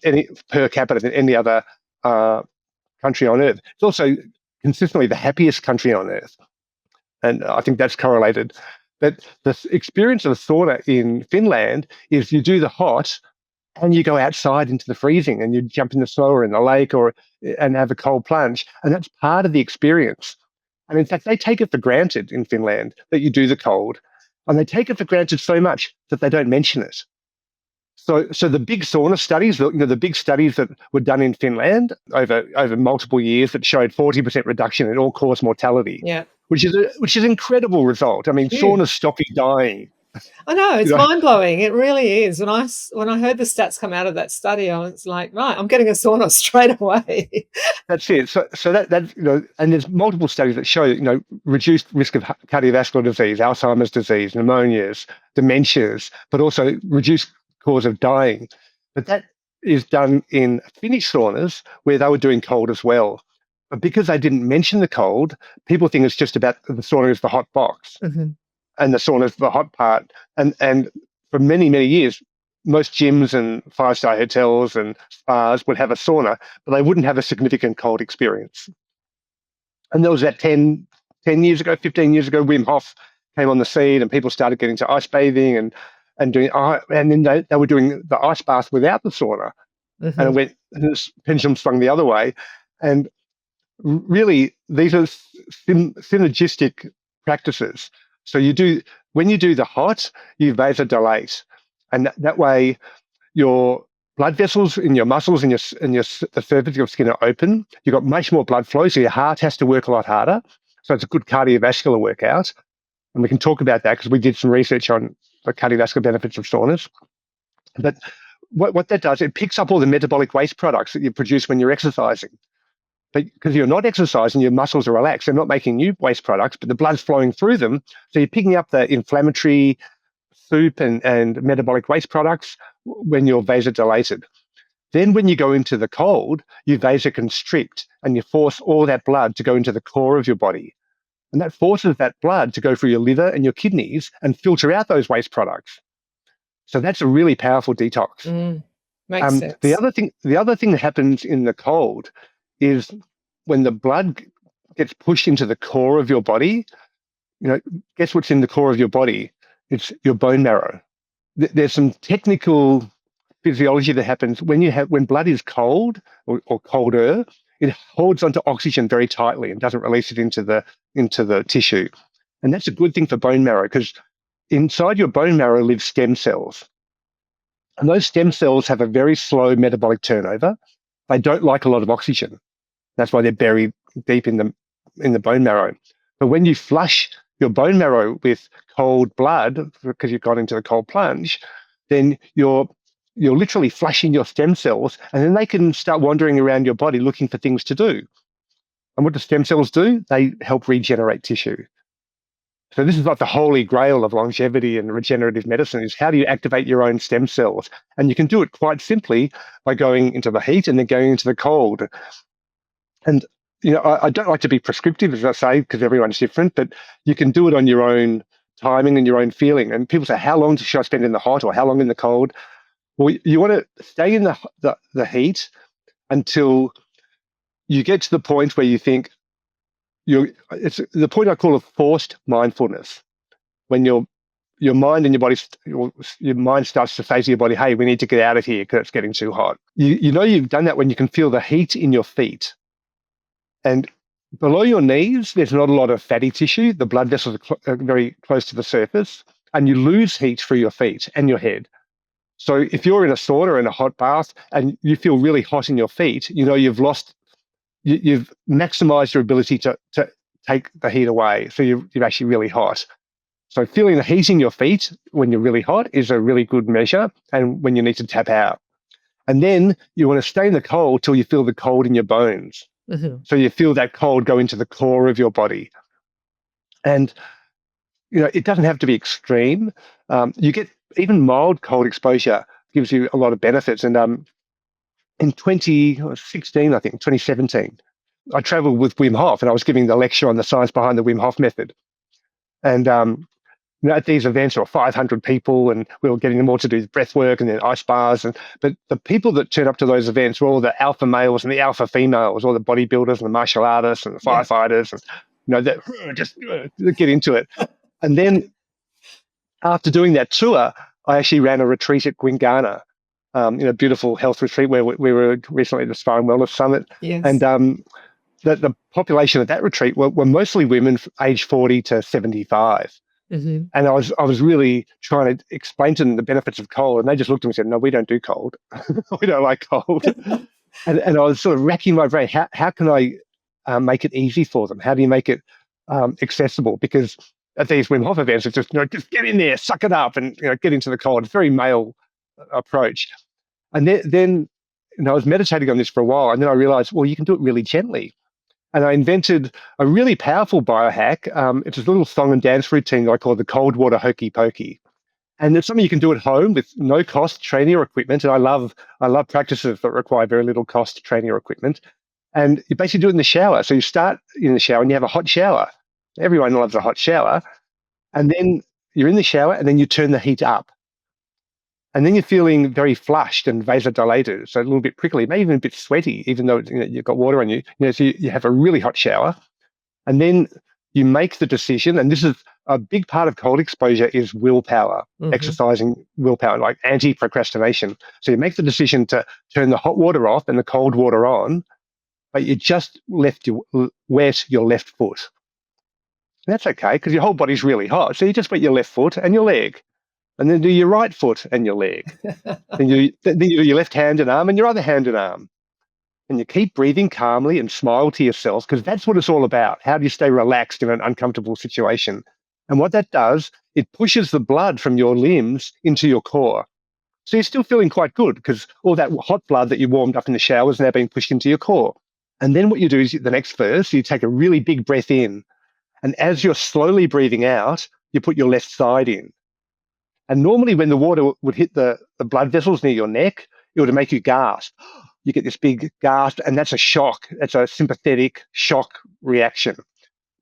A: any per capita than any other country on earth. It's also consistently the happiest country on earth, and I think that's correlated. But the experience of the sauna in Finland is you do the hot, and you go outside into the freezing, and you jump in the snow or in the lake and have a cold plunge. And that's part of the experience. And in fact, they take it for granted in Finland that you do the cold. And they take it for granted so much that they don't mention it. So the big sauna studies, the big studies that were done in Finland over multiple years that showed 40% reduction in all-cause mortality, which is an incredible result. I mean, saunas stop you dying.
B: I know, it's mind-blowing. It really is. When I heard the stats come out of that study, I was like, right, I'm getting a sauna straight away.
A: That's it. So that and there's multiple studies that show reduced risk of cardiovascular disease, Alzheimer's disease, pneumonias, dementias, but also reduced cause of dying. But that is done in Finnish saunas, where they were doing cold as well. But because they didn't mention the cold, people think it's just about the sauna is the hot box. And the sauna is the hot part. And for many, many years, most gyms and five-star hotels and spas would have a sauna, but they wouldn't have a significant cold experience. And there was that 10 years ago, 15 years ago, Wim Hof came on the scene, and people started getting to ice bathing and doing, and then they were doing the ice bath without the sauna. And the pendulum swung the other way. And really, these are synergistic practices. So when you do the hot, you vasodilate, and that way your blood vessels in your muscles and the surface of your skin are open. You've got much more blood flow, so your heart has to work a lot harder. So it's a good cardiovascular workout. And we can talk about that because we did some research on the cardiovascular benefits of saunas. But what that does, it picks up all the metabolic waste products that you produce when you're exercising. But because you're not exercising, your muscles are relaxed. They're not making new waste products, but the blood's flowing through them. So you're picking up the inflammatory soup and metabolic waste products when you're vasodilated. Then when you go into the cold, you vasoconstrict and you force all that blood to go into the core of your body. And that forces that blood to go through your liver and your kidneys and filter out those waste products. So that's a really powerful detox.
B: Makes sense.
A: The other thing that happens in the cold is when the blood gets pushed into the core of your body, guess what's in the core of your body? It's your bone marrow. There's some technical physiology that happens when blood is cold or colder. It holds onto oxygen very tightly and doesn't release it into the tissue. And that's a good thing for bone marrow because inside your bone marrow live stem cells. And those stem cells have a very slow metabolic turnover. They don't like a lot of oxygen. That's why they're buried deep in the bone marrow. But when you flush your bone marrow with cold blood, because you've gone into the cold plunge, then you're literally flushing your stem cells, and then they can start wandering around your body looking for things to do. And what do stem cells do? They help regenerate tissue. So this is like the holy grail of longevity and regenerative medicine is how do you activate your own stem cells? And you can do it quite simply by going into the heat and then going into the cold. And I don't like to be prescriptive, as I say, because everyone's different, but you can do it on your own timing and your own feeling. And people say, how long should I spend in the hot or how long in the cold? Well, you want to stay in the heat until you get to the point where you think it's the point I call a forced mindfulness, when your mind and your mind starts to say to your body, hey, we need to get out of here because it's getting too hot. You've done that when you can feel the heat in your feet. And below your knees, there's not a lot of fatty tissue. The blood vessels are very close to the surface, and you lose heat through your feet and your head. So if you're in a sauna or in a hot bath and you feel really hot in your feet, you've maximized your ability to take the heat away. So you're actually really hot. So feeling the heat in your feet when you're really hot is a really good measure, and when you need to tap out. And then you want to stay in the cold till you feel the cold in your bones. Mm-hmm. So you feel that cold go into the core of your body. And, it doesn't have to be extreme. You get even mild cold exposure gives you a lot of benefits. And in 2016, I think, 2017, I traveled with Wim Hof and I was giving the lecture on the science behind the Wim Hof method. And at these events, there were 500 people, and we were getting them all to do breath work and then ice bars. But the people that turned up to those events were all the alpha males and the alpha females, all the bodybuilders and the martial artists and the firefighters, and that just get into it. And then after doing that tour, I actually ran a retreat at Gwingana, a beautiful health retreat where we were recently at the Spa and Wellness Summit.
B: Yes.
A: And the population at that retreat were mostly women aged 40 to 75. Mm-hmm. And I was really trying to explain to them the benefits of cold, and they just looked at me and said, no, we don't do cold. We don't like cold. and I was sort of racking my brain. How can I make it easy for them? How do you make it accessible? Because at these Wim Hof events, it's just, just get in there, suck it up, and get into the cold. It's a very male approach. And then I was meditating on this for a while, and then I realized, well, you can do it really gently. And I invented a really powerful biohack. It's a little song and dance routine that I call the cold water hokey pokey. And it's something you can do at home with no cost training or equipment. And I love practices that require very little cost training or equipment. And you basically do it in the shower. So you start in the shower and you have a hot shower. Everyone loves a hot shower. And then you're in the shower and then you turn the heat up. And then you're feeling very flushed and vasodilated, so a little bit prickly, maybe even a bit sweaty, even though you've got water on you. So you have a really hot shower. And then you make the decision, and this is a big part of cold exposure is willpower, exercising willpower, like anti-procrastination. So you make the decision to turn the hot water off and the cold water on, but you just wet your left foot. And that's okay, because your whole body's really hot. So you just wet your left foot and your leg. And then do your right foot and your leg. then you do your left hand and arm and your other hand and arm. And you keep breathing calmly and smile to yourself, because that's what it's all about. How do you stay relaxed in an uncomfortable situation? And what that does, it pushes the blood from your limbs into your core. So you're still feeling quite good because all that hot blood that you warmed up in the shower is now being pushed into your core. And then what you do is the next verse, you take a really big breath in. And as you're slowly breathing out, you put your left side in. And normally when the water would hit the blood vessels near your neck, it would make you gasp. You get this big gasp, and that's a shock. That's a sympathetic shock reaction.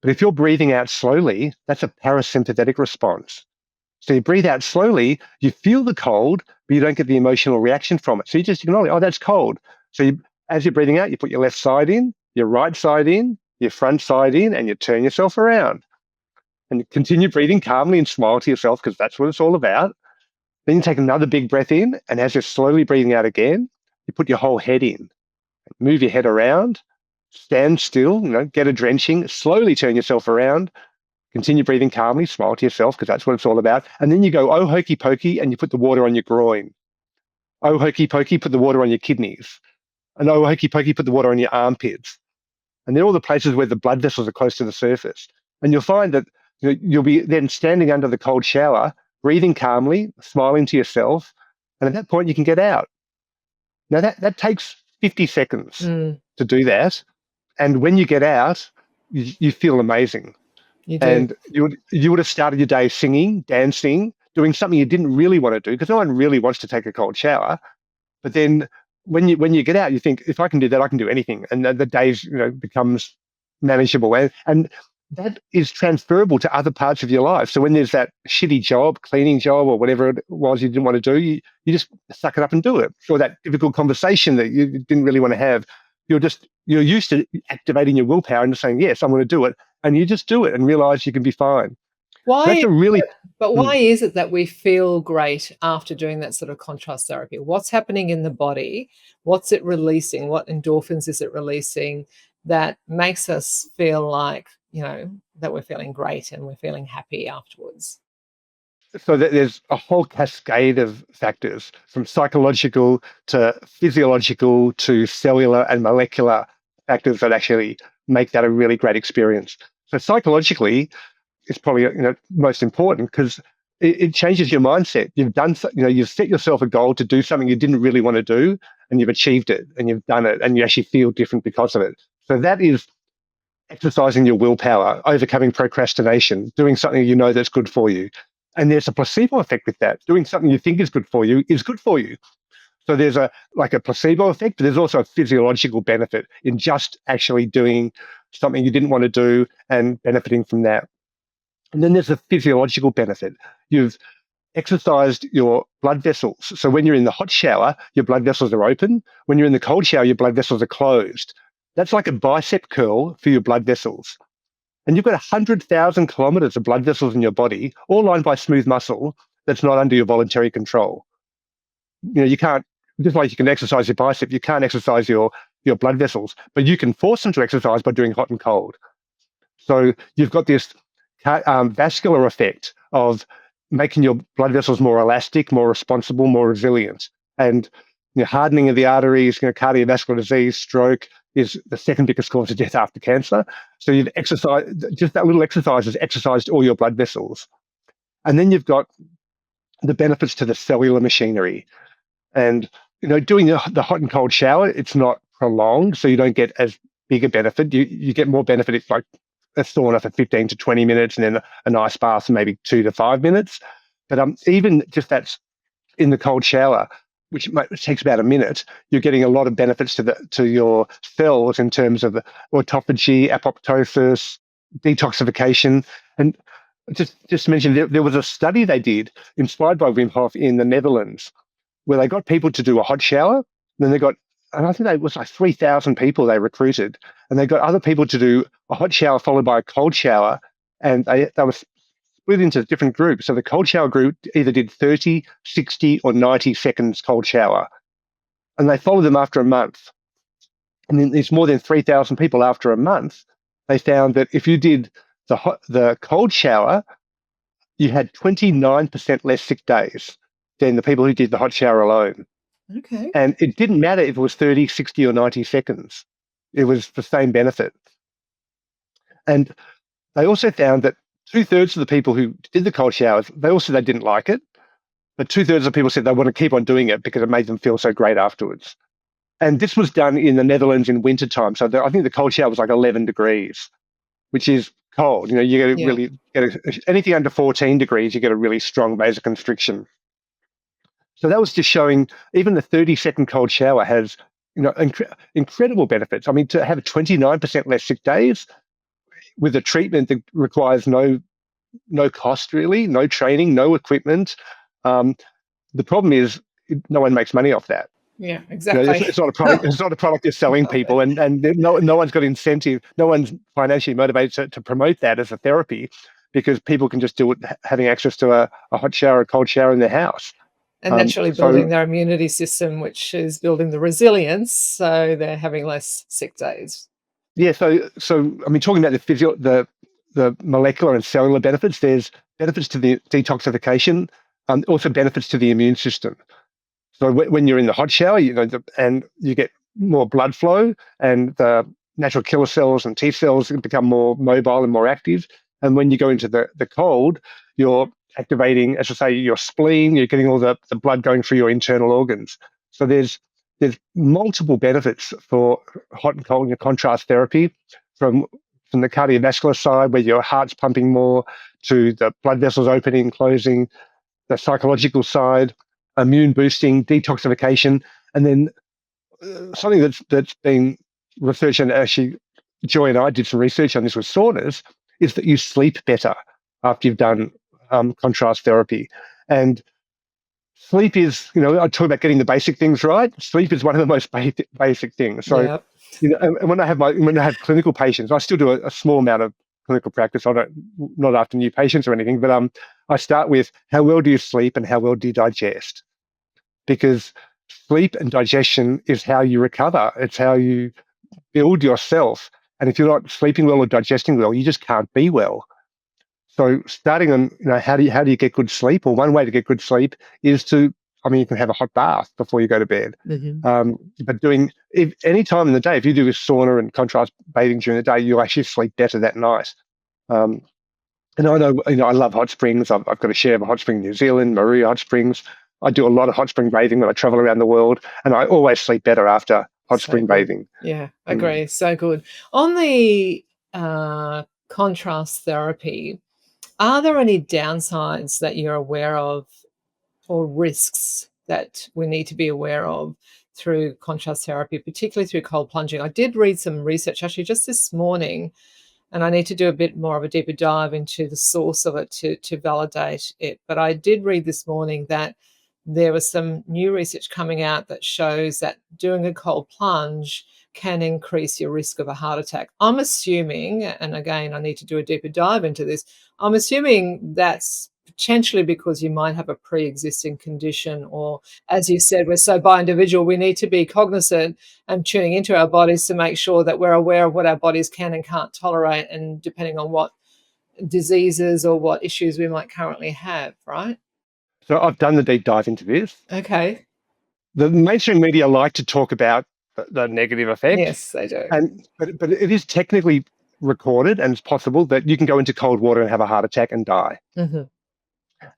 A: But if you're breathing out slowly, that's a parasympathetic response. So you breathe out slowly, you feel the cold, but you don't get the emotional reaction from it. So you just acknowledge, oh, that's cold. So as you're breathing out, you put your left side in, your right side in, your front side in, and you turn yourself around. And you continue breathing calmly and smile to yourself because that's what it's all about. Then you take another big breath in, and as you're slowly breathing out again, you put your whole head in. Move your head around, stand still, get a drenching, slowly turn yourself around, continue breathing calmly, smile to yourself because that's what it's all about. And then you go, oh, hokey pokey, and you put the water on your groin. Oh, hokey pokey, put the water on your kidneys. And oh, hokey pokey, put the water on your armpits. And they're all the places where the blood vessels are close to the surface. And you'll find that you'll be then standing under the cold shower, breathing calmly, smiling to yourself. And at that point, you can get out. Now, that takes 50 seconds to do that. And when you get out, you feel amazing.
B: You do.
A: And you would have started your day singing, dancing, doing something you didn't really want to do, because no one really wants to take a cold shower. But then when you get out, you think, if I can do that, I can do anything. And the day becomes manageable. And that is transferable to other parts of your life. So when there's that shitty job, cleaning job, or whatever it was you didn't want to do, you just suck it up and do it. Or that difficult conversation that you didn't really want to have, you're used to activating your willpower and just saying, yes, I'm going to do it. And you just do it and realize you can be fine.
B: Why
A: is
B: it that we feel great after doing that sort of contrast therapy? What's happening in the body? What's it releasing? What endorphins is it releasing that makes us feel like, that we're feeling great and we're feeling happy afterwards?
A: So there's a whole cascade of factors, from psychological to physiological to cellular and molecular factors that actually make that a really great experience. So psychologically, it's probably most important because it changes your mindset. You've set yourself a goal to do something you didn't really want to do, and you've achieved it, and you've done it, and you actually feel different because of it. So that is exercising your willpower, overcoming procrastination, doing something that's good for you. And there's a placebo effect with that. Doing something you think is good for you is good for you. So there's a placebo effect, but there's also a physiological benefit in just actually doing something you didn't want to do and benefiting from that. And then there's a physiological benefit. You've exercised your blood vessels. So when you're in the hot shower, your blood vessels are open. When you're in the cold shower, your blood vessels are closed. That's like a bicep curl for your blood vessels. And you've got 100,000 kilometers of blood vessels in your body, all lined by smooth muscle that's not under your voluntary control. You can't, just like you can exercise your bicep, you can't exercise your blood vessels, but you can force them to exercise by doing hot and cold. So you've got this vascular effect of making your blood vessels more elastic, more responsible, more resilient. And hardening of the arteries, cardiovascular disease, stroke is the second biggest cause of death after cancer. So you've exercised, just that little exercise has exercised all your blood vessels. And then you've got the benefits to the cellular machinery. And, doing the hot and cold shower, it's not prolonged, so you don't get as big a benefit. You get more benefit. It's like a sauna for 15 to 20 minutes and then a nice bath for maybe 2 to 5 minutes. But even just that's in the cold shower, which takes about a minute, you're getting a lot of benefits to your cells in terms of autophagy, apoptosis, detoxification. And just to mention, there was a study they did inspired by Wim Hof in the Netherlands, where they got people to do a hot shower. Then they got, and I think it was like 3,000 people they recruited, and they got other people to do a hot shower followed by a cold shower, and they were split into different groups. So the cold shower group either did 30, 60, or 90 seconds cold shower. And they followed them after a month. And then there's more than 3,000 people after a month. They found that if you did the cold shower, you had 29% less sick days than the people who did the hot shower alone.
B: Okay.
A: And it didn't matter if it was 30, 60, or 90 seconds. It was the same benefit. And they also found that 2/3 of the people who did the cold showers, they all said they didn't like it, but 2/3 of the people said they want to keep on doing it because it made them feel so great afterwards. And this was done in the Netherlands in wintertime. So I think the cold shower was like 11 degrees, which is cold. You get really anything under 14 degrees, you get a really strong vasoconstriction. So that was just showing even the 30-second cold shower has incredible benefits. I mean, to have 29% less sick days with a treatment that requires no cost really, no training, no equipment. The problem is no one makes money off that.
C: Yeah, exactly.
A: It's not a product. It's not a product you're selling people, and no one's got incentive. No one's financially motivated to promote that as a therapy, because people can just do it having access to a hot shower, a cold shower in their house,
C: and naturally building their immunity system, which is building the resilience, so they're having less sick days.
A: Yeah. So I mean, talking about the molecular and cellular benefits, there's benefits to the detoxification, also benefits to the immune system. So when you're in the hot shower, and you get more blood flow, and the natural killer cells and T cells become more mobile and more active. And when you go into the cold, you're activating, as I say, your spleen. You're getting all the blood going through your internal organs. So there's multiple benefits for hot and cold contrast therapy, from the cardiovascular side, where your heart's pumping more, to the blood vessels opening, closing, the psychological side, immune boosting, detoxification, and then something that's been researched, and actually Joy and I did some research on this with saunas, is that you sleep better after you've done contrast therapy. And sleep is, I talk about getting the basic things right. Sleep is one of the most basic things. So,
C: yep.
A: And when I have clinical patients, I still do a small amount of clinical practice. Not after new patients or anything, but I start with, how well do you sleep and how well do you digest? Because sleep and digestion is how you recover. It's how you build yourself. And if you're not sleeping well or digesting well, you just can't be well. So starting on, how do you get good sleep? Well, one way to get good sleep is you can have a hot bath before you go to bed.
C: Mm-hmm.
A: But any time in the day, if you do a sauna and contrast bathing during the day, you'll actually sleep better that night. And I know, I love hot springs. I've got a share of a hot spring in New Zealand, Maria Hot Springs. I do a lot of hot spring bathing when I travel around the world, and I always sleep better after hot spring bathing.
C: Yeah, I agree. So good. On the contrast therapy, are there any downsides that you're aware of, or risks that we need to be aware of through contrast therapy, particularly through cold plunging? I did read some research actually just this morning, and I need to do a bit more of a deeper dive into the source of it to validate it. But I did read this morning that there was some new research coming out that shows that doing a cold plunge can increase your risk of a heart attack. I'm assuming, and again, I need to do a deeper dive into this, I'm assuming that's potentially because you might have a pre-existing condition, or, as you said, we're so bi-individual, we need to be cognizant and tuning into our bodies to make sure that we're aware of what our bodies can and can't tolerate, and depending on what diseases or what issues we might currently have, right?
A: So I've done the deep dive into this.
C: Okay.
A: The mainstream media like to talk about the negative effects.
C: Yes, they do.
A: But it is technically recorded, and it's possible that you can go into cold water and have a heart attack and die.
C: Mm-hmm.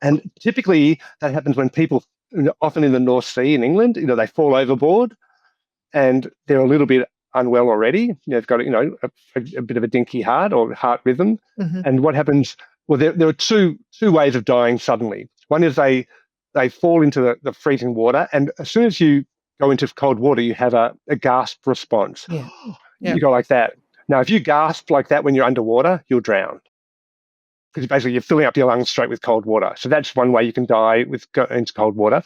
A: And typically that happens when people, often in the North Sea in England, they fall overboard and they're a little bit unwell already. They've got a bit of a dinky heart or heart rhythm.
C: Mm-hmm.
A: And what happens? Well, there are two ways of dying suddenly. One is they fall into the freezing water, and as soon as you go into cold water, you have a gasp response.
C: Yeah. Yep.
A: You go like that. Now, if you gasp like that when you're underwater, you'll drown, because basically you're filling up your lungs straight with cold water. So that's one way you can die into cold water.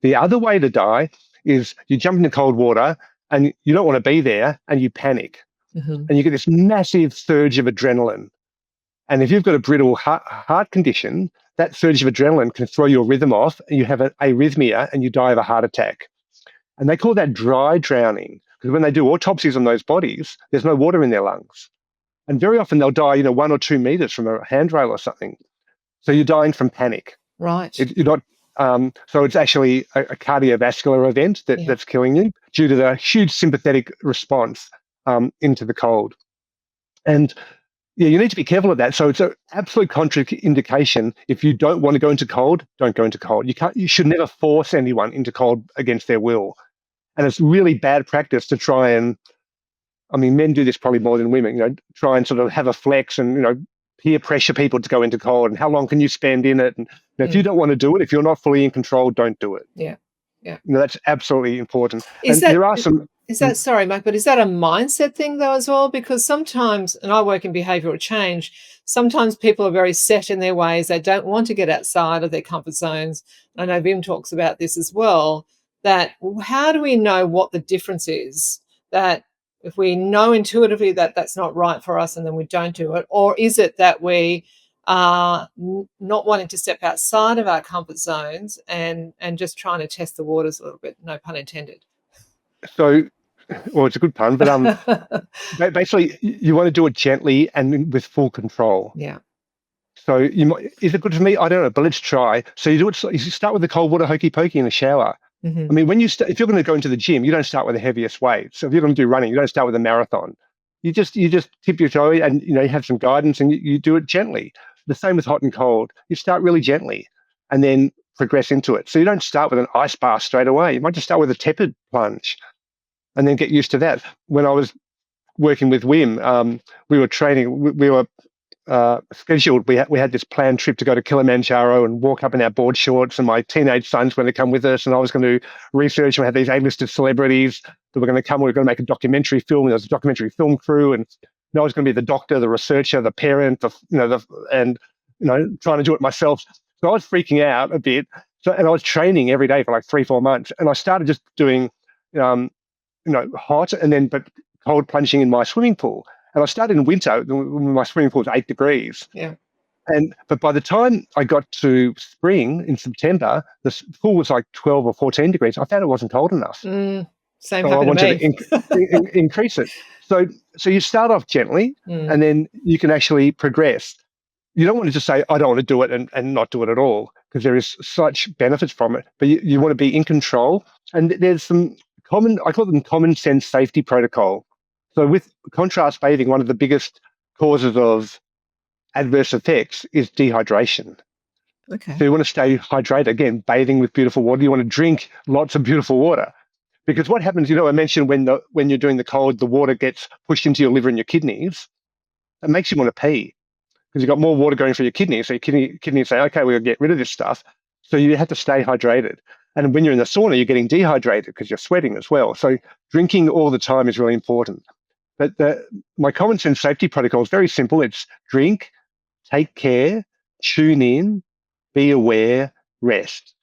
A: The other way to die is you jump into cold water and you don't want to be there, and you panic.
C: Mm-hmm.
A: And you get this massive surge of adrenaline. And if you've got a brittle heart condition, that surge of adrenaline can throw your rhythm off, and you have an arrhythmia and you die of a heart attack. And they call that dry drowning, because when they do autopsies on those bodies, there's no water in their lungs. And very often they'll die, 1 or 2 meters from a handrail or something. So you're dying from panic.
C: Right.
A: You're not. So it's actually a cardiovascular event that's killing you due to the huge sympathetic response into the cold. And Yeah, you need to be careful of that. So it's an absolute contraindication. If you don't want to go into cold, don't go into cold. You should never force anyone into cold against their will. And it's really bad practice to try and, I mean, men do this probably more than women, try and sort of have a flex and, peer pressure people to go into cold and how long can you spend in it? And if you don't want to do it, if you're not fully in control, don't do it.
C: Yeah. Yeah.
A: That's absolutely important.
C: Is
A: and
C: that
A: there are some.
C: sorry, Mike, but is that a mindset thing though as well? Because sometimes, and I work in behavioral change, sometimes people are very set in their ways. They don't want to get outside of their comfort zones. I know Vim talks about this as well, that how do we know what the difference is? That if we know intuitively that that's not right for us and then we don't do it, or is it that we are not wanting to step outside of our comfort zones and just trying to test the waters a little bit, no pun intended?
A: So, well, it's a good pun, but basically, you want to do it gently and with full control.
C: Yeah.
A: So is it good for me? I don't know, but let's try. So you do it. You start with the cold water hokey pokey in the shower.
C: Mm-hmm.
A: I mean, if you're going to go into the gym, you don't start with the heaviest weight. So if you're going to do running, you don't start with a marathon. You just tip your toe and you have some guidance and you do it gently. The same with hot and cold. You start really gently and then progress into it. So you don't start with an ice bath straight away. You might just start with a tepid plunge and then get used to that. When I was working with Wim, we were training. We were scheduled. We had this planned trip to go to Kilimanjaro and walk up in our board shorts, and my teenage sons were going to come with us, and I was going to research. We had these A-listed celebrities that were going to come. We were going to make a documentary film. There was a documentary film crew, and I was going to be the doctor, the researcher, the parent, trying to do it myself. So I was freaking out a bit. And I was training every day for like 3-4 months, and I started just doing, hot and then but cold plunging in my swimming pool. And I started in winter when my swimming pool was 8 degrees.
C: Yeah.
A: But by the time I got to spring in September, the pool was like 12 or 14 degrees. I found it wasn't cold enough.
C: Same
A: So I
C: happened
A: wanted
C: to me.
A: to increase it. So you start off gently, and then you can actually progress. You don't want to just say, I don't want to do it and not do it at all, because there is such benefits from it. But you want to be in control. And there's some I call them common sense safety protocol. So with contrast bathing, one of the biggest causes of adverse effects is dehydration.
C: Okay.
A: So you want to stay hydrated. Again, bathing with beautiful water. You want to drink lots of beautiful water. Because what happens, I mentioned when you're doing the cold, the water gets pushed into your liver and your kidneys. It makes you want to pee because you've got more water going through your kidneys. So your kidneys say, okay, we'll get rid of this stuff. So you have to stay hydrated. And when you're in the sauna, you're getting dehydrated because you're sweating as well. So drinking all the time is really important. But my common sense safety protocol is very simple. It's drink, take care, tune in, be aware, rest.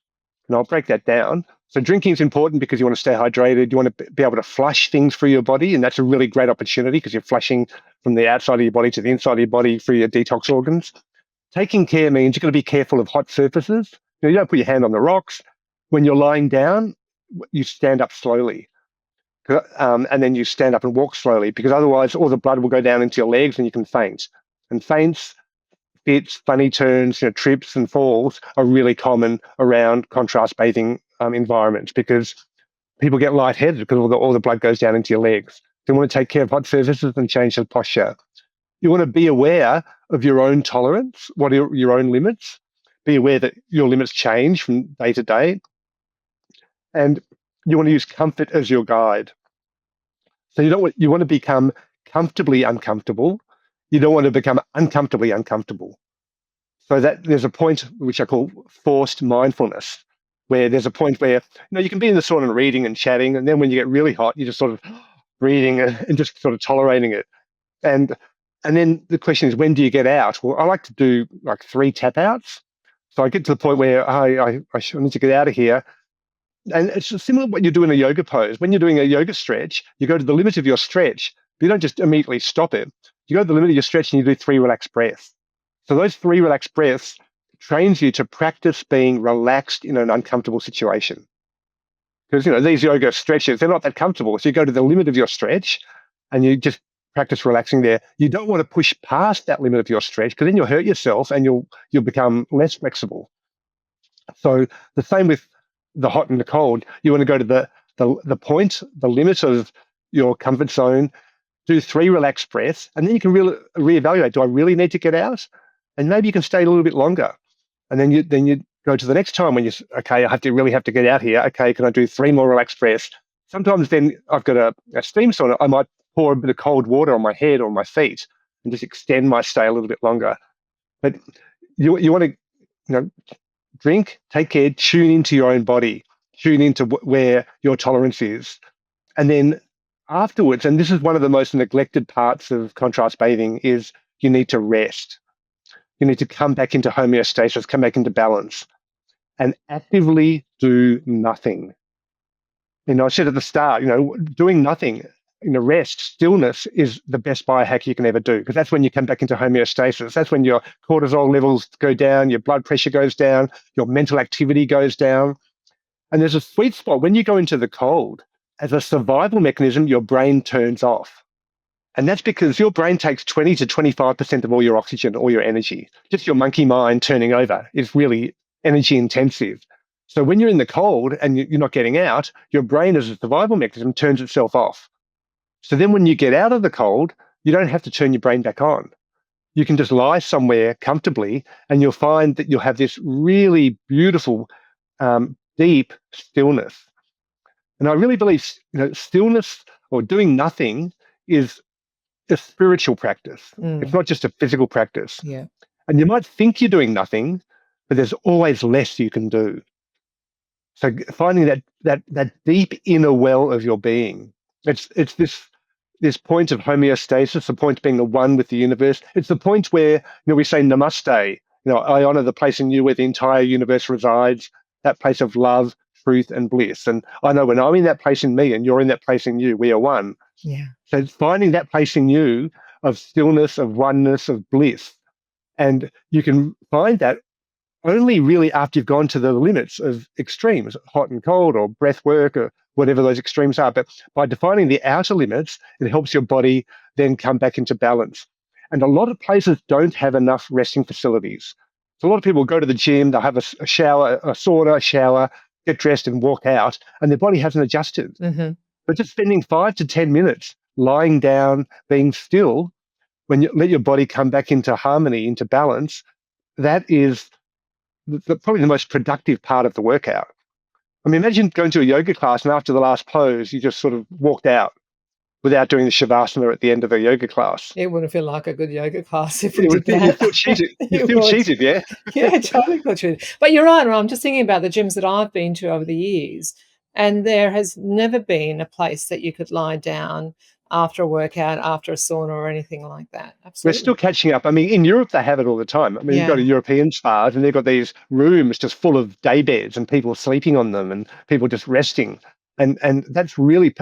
A: And I'll break that down. So drinking is important because you want to stay hydrated. You want to be able to flush things through your body. And that's a really great opportunity because you're flushing from the outside of your body to the inside of your body through your detox organs. Taking care means you've got to be careful of hot surfaces. You don't put your hand on the rocks. When you're lying down, you stand up slowly. And then you stand up and walk slowly, because otherwise all the blood will go down into your legs and you can faint. And faints, fits, funny turns, trips and falls are really common around contrast bathing environments, because people get lightheaded because all the blood goes down into your legs. So you want to take care of hot surfaces and change the posture. You want to be aware of your own tolerance. What are your own limits? Be aware that your limits change from day to day. And you want to use comfort as your guide. So you want to become comfortably uncomfortable. You don't want to become uncomfortably uncomfortable. So that there's a point which I call forced mindfulness, where there's a point where you can be in the sauna and reading and chatting, and then when you get really hot, you're just sort of breathing and just sort of tolerating it. And then the question is, when do you get out? Well, I like to do like 3 tap outs. So I get to the point where I need to get out of here. And it's similar to what you do in a yoga pose. When you're doing a yoga stretch, you go to the limit of your stretch, but you don't just immediately stop it. You go to the limit of your stretch and you do 3 relaxed breaths. So those 3 relaxed breaths trains you to practice being relaxed in an uncomfortable situation. Because, these yoga stretches, they're not that comfortable. So you go to the limit of your stretch and you just practice relaxing there. You don't want to push past that limit of your stretch, because then you'll hurt yourself and you'll become less flexible. So the same with the hot and the cold. You want to go to the point, the limit of your comfort zone, do 3 relaxed breaths, and then you can reevaluate, do I really need to get out? And maybe you can stay a little bit longer. And then you go to the next time when okay, I really have to get out here. Okay, can I do 3 more relaxed breaths? Sometimes then I've got a steam sauna. I might pour a bit of cold water on my head or my feet and just extend my stay a little bit longer. But you want to, drink, take care, tune into your own body, tune into where your tolerance is. And then afterwards, and this is one of the most neglected parts of contrast bathing, is you need to rest. You need to come back into homeostasis, come back into balance, and actively do nothing. I said at the start, doing nothing, rest, stillness is the best biohack you can ever do, because that's when you come back into homeostasis. That's when your cortisol levels go down, your blood pressure goes down, your mental activity goes down. And there's a sweet spot when you go into the cold. As a survival mechanism, your brain turns off. And that's because your brain takes 20 to 25% of all your oxygen, all your energy. Just your monkey mind turning over is really energy intensive. So when you're in the cold and you're not getting out, your brain as a survival mechanism turns itself off. So then when you get out of the cold, you don't have to turn your brain back on. You can just lie somewhere comfortably and you'll find that you'll have this really beautiful, deep stillness. And I really believe, stillness or doing nothing is a spiritual practice. It's not just a physical practice.
C: Yeah.
A: And you might think you're doing nothing, but there's always less you can do. So finding that deep inner well of your being, it's this point of homeostasis, the point being the one with the universe. It's the point where we say namaste. I honor the place in you where the entire universe resides, that place of love, truth, and bliss. And I know when I'm in that place in me and you're in that place in you, we are one.
C: Yeah.
A: So it's finding that place in you of stillness, of oneness, of bliss. And you can find that only really after you've gone to the limits of extremes, hot and cold or breath work or whatever those extremes are. But by defining the outer limits, it helps your body then come back into balance. And a lot of places don't have enough resting facilities. So a lot of people go to the gym, they'll have a shower, a sauna, shower, get dressed and walk out, and their body hasn't adjusted.
C: Mm-hmm.
A: But just spending 5 to 10 minutes lying down, being still, when you let your body come back into harmony, into balance, that is probably the most productive part of the workout. I mean, imagine going to a yoga class and after the last pose, you just sort of walked out without doing the shavasana at the end of the yoga class.
C: It wouldn't feel like a good yoga class if we did
A: You
C: that.
A: feel cheated. You feel cheated, yeah?
C: Yeah, totally feel cheated. But you're right, I'm just thinking about the gyms that I've been to over the years, and there has never been a place that you could lie down after a workout, after a sauna or anything like that. Absolutely.
A: We're still catching up. I mean, in Europe, they have it all the time. I mean,
C: Yeah.
A: You've got a European spas and they've got these rooms just full of day beds and people sleeping on them and people just resting. And that's really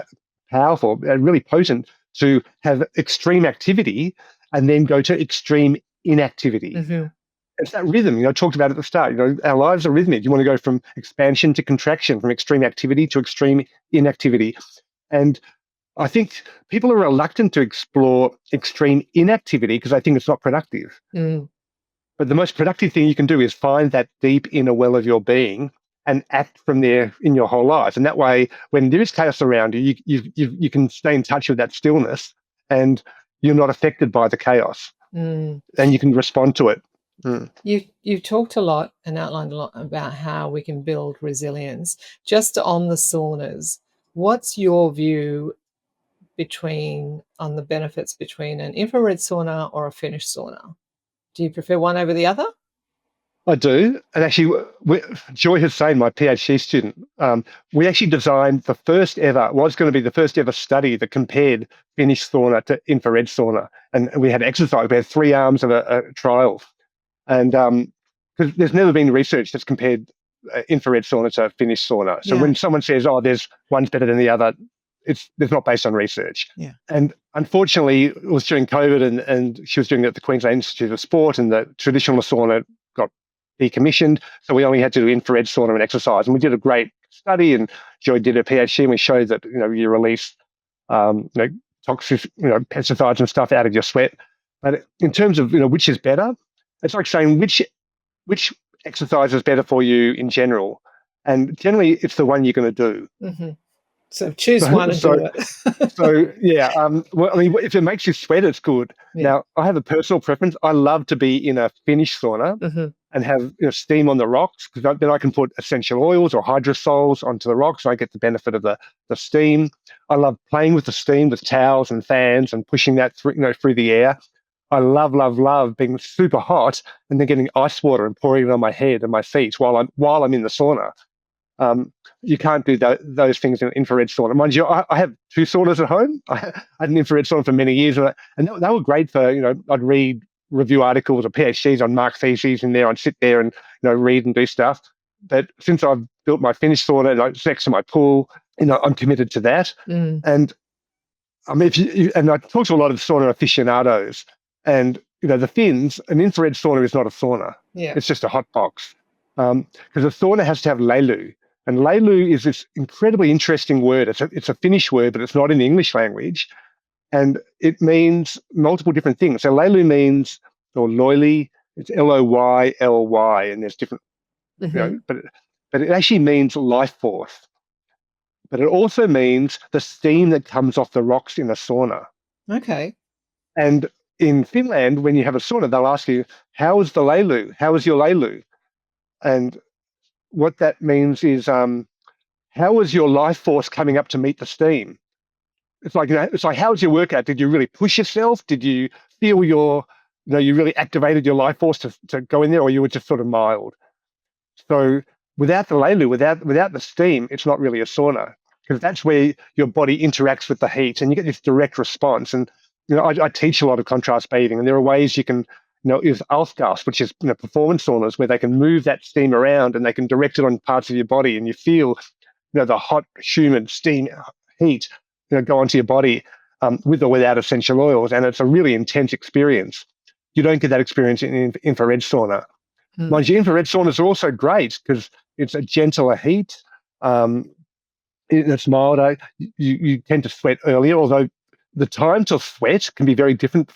A: powerful and really potent to have extreme activity and then go to extreme inactivity.
C: Mm-hmm.
A: It's that rhythm, I talked about at the start. Our lives are rhythmic. You want to go from expansion to contraction, from extreme activity to extreme inactivity. And I think people are reluctant to explore extreme inactivity because they think it's not productive.
C: Mm.
A: But the most productive thing you can do is find that deep inner well of your being and act from there in your whole life. And that way, when there is chaos around you, you can stay in touch with that stillness and you're not affected by the chaos. And you can respond to it.
C: You've talked a lot and outlined a lot about how we can build resilience. Just on the saunas, what's your view on the benefits between an infrared sauna or a finished sauna? Do you prefer one over the other?
A: I do. And actually, Joy Hussain, my PhD student, we actually designed the first ever study that compared finished sauna to infrared sauna. And we had exercise. We had 3 arms of a trial. And because there's never been research that's compared infrared sauna to finished sauna. So when someone says, there's one's better than the other, it's not based on research.
C: Yeah.
A: And unfortunately, it was during COVID and she was doing it at the Queensland Institute of Sport and the traditional sauna got decommissioned. So we only had to do infrared sauna and exercise. And we did a great study and Joy did a PhD and we showed that, you release, toxic, pesticides and stuff out of your sweat. But in terms of, which is better, it's like saying which exercise is better for you in general. And generally, it's the one you're going to do.
C: Mm-hmm. So choose
A: So,
C: one and
A: so,
C: do it.
A: so yeah. Well, I mean, if it makes you sweat, it's good.
C: Yeah.
A: Now, I have a personal preference. I love to be in a Finnish sauna
C: Mhm.
A: and have steam on the rocks, because then I can put essential oils or hydrosols onto the rocks. And I get the benefit of the steam. I love playing with the steam with towels and fans and pushing that through the air. I love, love, love being super hot and then getting ice water and pouring it on my head and my feet while I'm in the sauna. Um, you can't do those things in an infrared sauna. Mind you, I have two saunas at home. I had an infrared sauna for many years, and they were great for, I'd read review articles or PhDs on Mark theses in there. I'd sit there and read and do stuff. But since I've built my Finnish sauna, it's next to my pool, I'm committed to that.
C: Mm.
A: And I mean, and I talk to a lot of sauna aficionados, and the Finns, an infrared sauna is not a sauna.
C: Yeah.
A: It's just a hot box. Because a sauna has to have leilu. And leilu is this incredibly interesting word. It's a Finnish word, but it's not in the English language. And it means multiple different things. So leilu means, or loyly, it's Loyly, and there's different,
C: Mhm.
A: but it actually means life force. But it also means the steam that comes off the rocks in a sauna.
C: Okay.
A: And in Finland, when you have a sauna, they'll ask you, how is the leilu? How is your leilu? And what that means is, how is your life force coming up to meet the steam? It's like, how was your workout? Did you really push yourself? Did you feel you really activated your life force to go in there, or you were just sort of mild? So without the leilu, without the steam, it's not really a sauna, because that's where your body interacts with the heat and you get this direct response. And I teach a lot of contrast bathing, and there are ways you can use Aufgas, which is performance saunas, where they can move that steam around and they can direct it on parts of your body, and you feel the hot, humid steam heat go onto your body, with or without essential oils, and it's a really intense experience. You don't get that experience in infrared sauna.
C: Mm.
A: Mind you, infrared saunas are also great because it's a gentler heat. It's milder. You tend to sweat earlier, although the time to sweat can be very different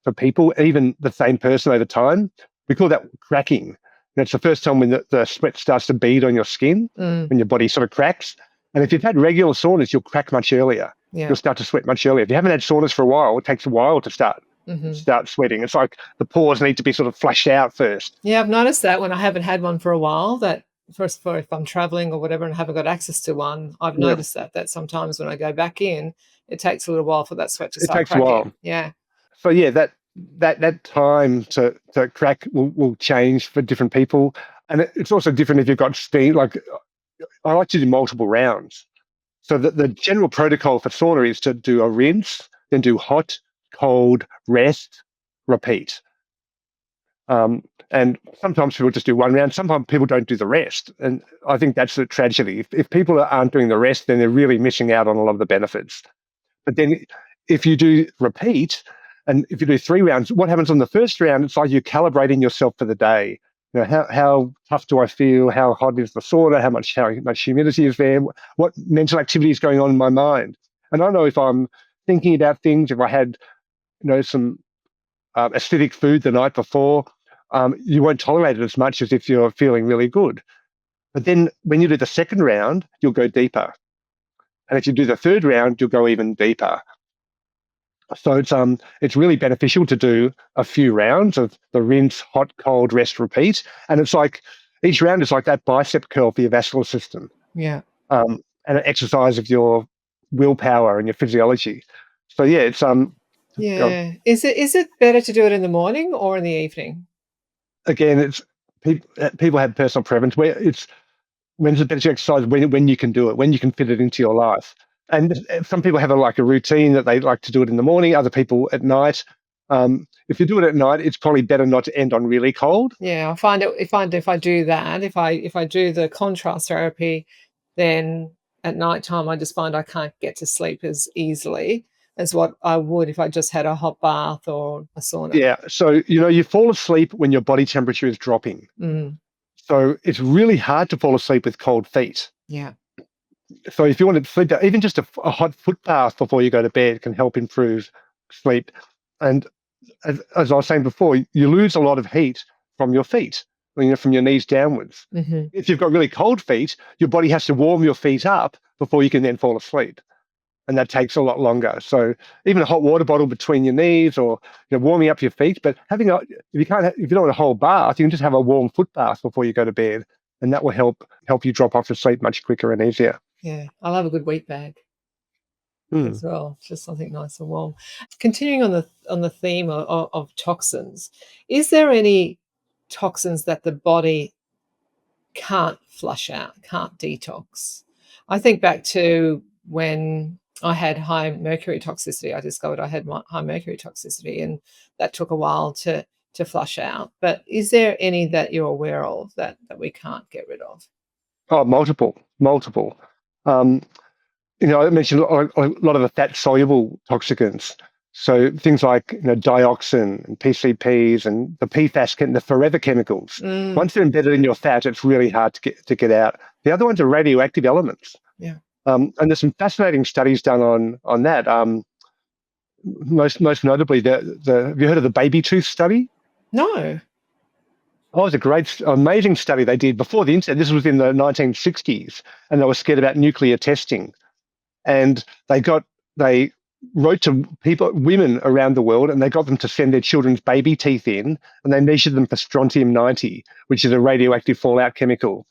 A: for people, even the same person over time. We call that cracking. That's the first time when the sweat starts to bead on your skin, when your body sort of cracks. And if you've had regular saunas, you'll crack much earlier.
C: Yeah.
A: You'll start to sweat much earlier. If you haven't had saunas for a while, it takes a while to start sweating. It's like the pores need to be sort of flushed out first.
C: Yeah, I've noticed that when I haven't had one for a while, that first for if I'm traveling or whatever and haven't got access to one, I've noticed that sometimes when I go back in, it takes a little while for that sweat to start cracking.
A: It takes a while.
C: Yeah.
A: So yeah, that time to crack will change for different people. And it's also different if you've got steam. Like, I like to do multiple rounds. So the general protocol for sauna is to do a rinse, then do hot, cold, rest, repeat. And sometimes people just do one round. Sometimes people don't do the rest. And I think that's the tragedy. If people aren't doing the rest, then they're really missing out on a lot of the benefits. But then if you do repeat, and if you do 3 rounds, what happens on the first round? It's like you're calibrating yourself for the day. How tough do I feel? How hot is the sauna? How much humidity is there? What mental activity is going on in my mind? And I know if I'm thinking about things, if I had, some acidic food the night before, you won't tolerate it as much as if you're feeling really good. But then when you do the second round, you'll go deeper. And if you do the third round, you'll go even deeper. So it's really beneficial to do a few rounds of the rinse, hot, cold, rest, repeat. And it's like each round is like that bicep curl for your vascular system.
C: Yeah.
A: And an exercise of your willpower and your physiology. So yeah, it's
C: Yeah. Is it better to do it in the morning or in the evening?
A: Again, it's people have personal preference. Where it's when it's a better exercise, when you can do it, when you can fit it into your life. And some people have a routine that they like to do it in the morning, other people at night. If you do it at night, it's probably better not to end on really cold.
C: Yeah, I find if I do that, if I do the contrast therapy, then at nighttime I just find I can't get to sleep as easily as what I would if I just had a hot bath or a sauna.
A: Yeah, so you fall asleep when your body temperature is dropping.
C: Mm.
A: So it's really hard to fall asleep with cold feet.
C: Yeah.
A: So if you want to sleep, even just a hot foot bath before you go to bed can help improve sleep. And as I was saying before, you lose a lot of heat from your feet. from your knees downwards.
C: Mm-hmm.
A: If you've got really cold feet, your body has to warm your feet up before you can then fall asleep. And that takes a lot longer. So even a hot water bottle between your knees, or warming up your feet. But if you don't want a whole bath, you can just have a warm foot bath before you go to bed, and that will help you drop off to sleep much quicker and easier.
C: Yeah, I love a good wheat bag
A: Mm.
C: as well. Just something nice and warm. Continuing on the theme of toxins, is there any toxins that the body can't flush out, can't detox? I think back to when I had high mercury toxicity. I discovered I had high mercury toxicity, and that took a while to flush out. But is there any that you're aware of that we can't get rid of?
A: Oh, multiple. I mentioned a lot of the fat-soluble toxicants. So things like dioxin and PCPs and the PFAS, the forever chemicals. Once they're embedded in your fat, it's really hard to get out. The other ones are radioactive elements.
C: Yeah.
A: And there's some fascinating studies done on that. Most notably, have you heard of the baby tooth study?
C: No.
A: Oh, it was amazing study they did before the internet. This was in the 1960s, and they were scared about nuclear testing. And they wrote to women around the world, and they got them to send their children's baby teeth in, and they measured them for strontium-90, which is a radioactive fallout chemical.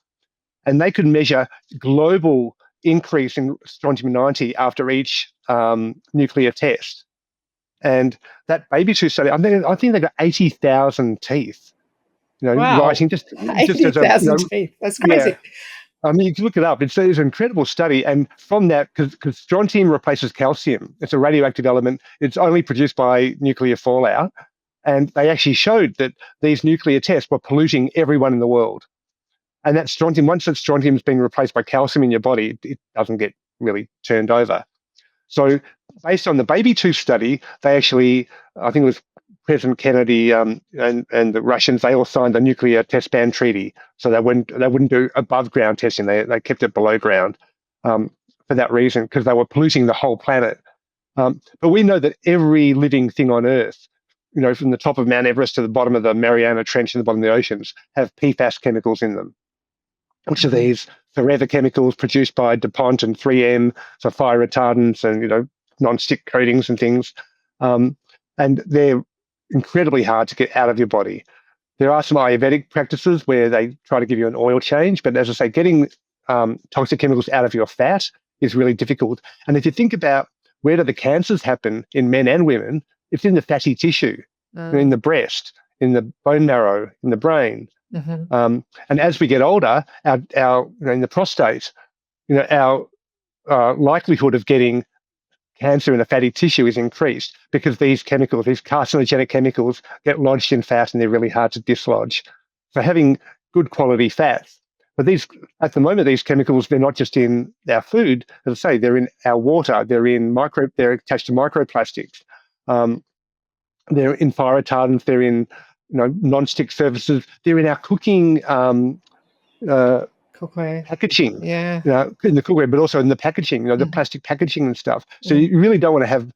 A: And they could measure global increase in strontium-90 after each nuclear test. And that baby tooth study, I think they got 80,000 teeth.
C: Wow.
A: Writing just
C: 80,000 teeth. That's crazy.
A: Yeah. You can look it up. It's an incredible study. And from that, because strontium replaces calcium, it's a radioactive element. It's only produced by nuclear fallout. And they actually showed that these nuclear tests were polluting everyone in the world. And that strontium, once that strontium is being replaced by calcium in your body, it doesn't get really turned over. So based on the baby tooth study, they actually, I think it was President Kennedy and the Russians, they all signed the nuclear test ban treaty. So they wouldn't do above ground testing. They kept it below ground for that reason, because they were polluting the whole planet. But we know that every living thing on Earth, from the top of Mount Everest to the bottom of the Mariana Trench and the bottom of the oceans, have PFAS chemicals in them, which are these forever chemicals produced by DuPont and 3M, so fire retardants and non-stick coatings and things. And they're incredibly hard to get out of your body. There are some Ayurvedic practices where they try to give you an oil change, but as I say, getting toxic chemicals out of your fat is really difficult. And if you think about where do the cancers happen in men and women, it's in the fatty tissue, in the breast, in the bone marrow, in the brain.
C: Mm-hmm.
A: And as we get older, our in the prostate, our likelihood of getting cancer in the fatty tissue is increased because these chemicals, these carcinogenic chemicals, get lodged in fat and they're really hard to dislodge. So having good quality fats. But at the moment, these chemicals, they're not just in our food. As I say, they're in our water. They're attached to microplastics. They're in fire retardants. They're in non-stick surfaces. They're in our cooking
C: Cookware.
A: packaging,
C: Yeah.
A: in the cookware, but also in the packaging, the plastic packaging and stuff. So you really don't want to have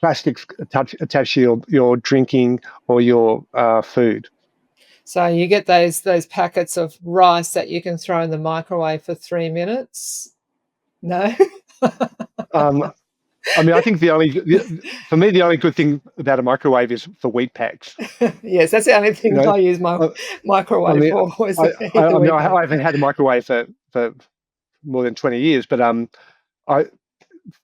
A: plastics attached to your drinking or your food.
C: So you get those packets of rice that you can throw in the microwave for 3 minutes. No.
A: I think for me, the only good thing about a microwave is for wheat packs.
C: Yes, that's the only thing I use my microwave for.
A: I haven't had a microwave for more than 20 years, but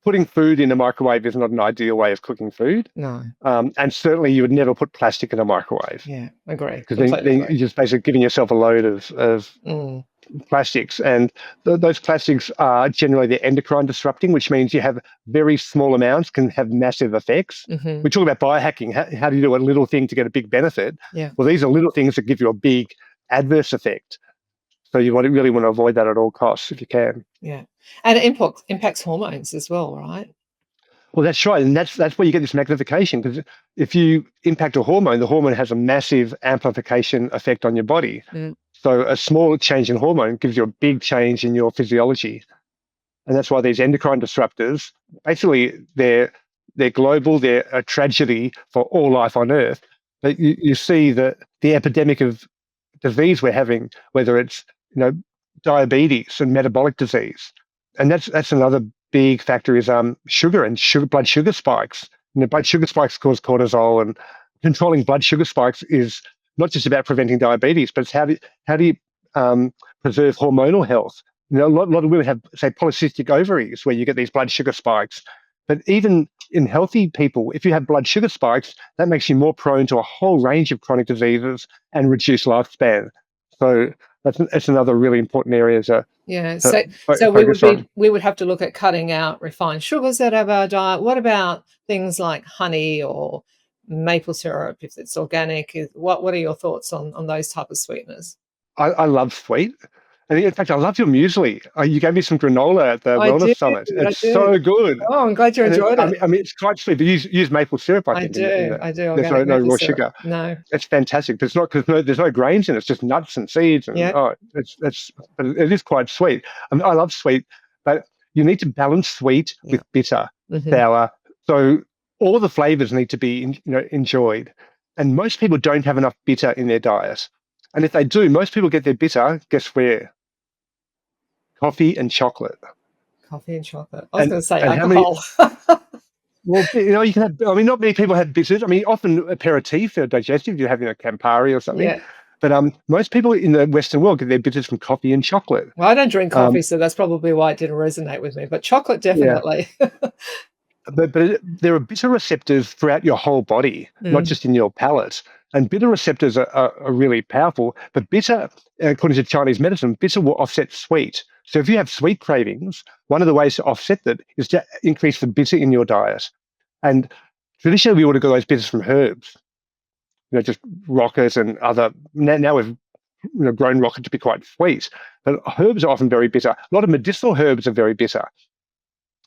A: putting food in a microwave is not an ideal way of cooking food.
C: No.
A: And certainly you would never put plastic in a microwave.
C: Yeah, agree.
A: Because then you're just basically giving yourself a load of plastics. And those plastics are generally they're endocrine disrupting, which means you have very small amounts can have massive effects.
C: Mm-hmm.
A: We talk about biohacking. How do you do a little thing to get a big benefit?
C: Yeah.
A: Well, these are little things that give you a big adverse effect. So you really want to avoid that at all costs if you can.
C: Yeah. And it impacts hormones as well, right?
A: Well, that's right. And that's where you get this magnification, because if you impact a hormone, the hormone has a massive amplification effect on your body. Mm. So a small change in hormone gives you a big change in your physiology. And that's why these endocrine disruptors, basically they're global, they're a tragedy for all life on Earth. But you see the epidemic of disease we're having, whether it's diabetes and metabolic disease. And that's another big factor is sugar and blood sugar spikes. Blood sugar spikes cause cortisol, and controlling blood sugar spikes is not just about preventing diabetes, but it's how do you preserve hormonal health. A lot of women have, say, polycystic ovaries where you get these blood sugar spikes. But even in healthy people, if you have blood sugar spikes, that makes you more prone to a whole range of chronic diseases and reduced lifespan. So that's another really important area to
C: so we would have to look at cutting out refined sugars out of our diet. What about things like honey or maple syrup if it's organic? What are your thoughts on those type of sweeteners?
A: I love sweet. And in fact, I love your muesli. You gave me some granola at the Wellness Summit. It's so good.
C: Oh, I'm glad you enjoyed it.
A: I mean, it's quite sweet, but use maple syrup, I think.
C: I do.
A: There's no raw sugar.
C: No.
A: It's fantastic. But it's not because there's no grains in it. It's just nuts and seeds. And, but it is quite sweet. I mean, I love sweet, but you need to balance sweet with bitter, sour. So all the flavors need to be enjoyed. And most people don't have enough bitter in their diet. And if they do, most people get their bitter, guess where? Coffee and chocolate.
C: Coffee and chocolate. I was going to say alcohol.
A: Well, you can have, not many people have bitters. I mean, often aperitif or digestive, you're having a Campari or something. Yeah. But most people in the Western world get their bitters from coffee and chocolate.
C: Well, I don't drink coffee, so that's probably why it didn't resonate with me. But chocolate, definitely.
A: Yeah. But there are bitter receptors throughout your whole body, not just in your palate. And bitter receptors are really powerful. But bitter, according to Chinese medicine, bitter will offset sweet. So if you have sweet cravings, one of the ways to offset that is to increase the bitter in your diet. And traditionally, we would have got those bitters from herbs, just rocket and other. Now we've grown rocket to be quite sweet, but herbs are often very bitter. A lot of medicinal herbs are very bitter.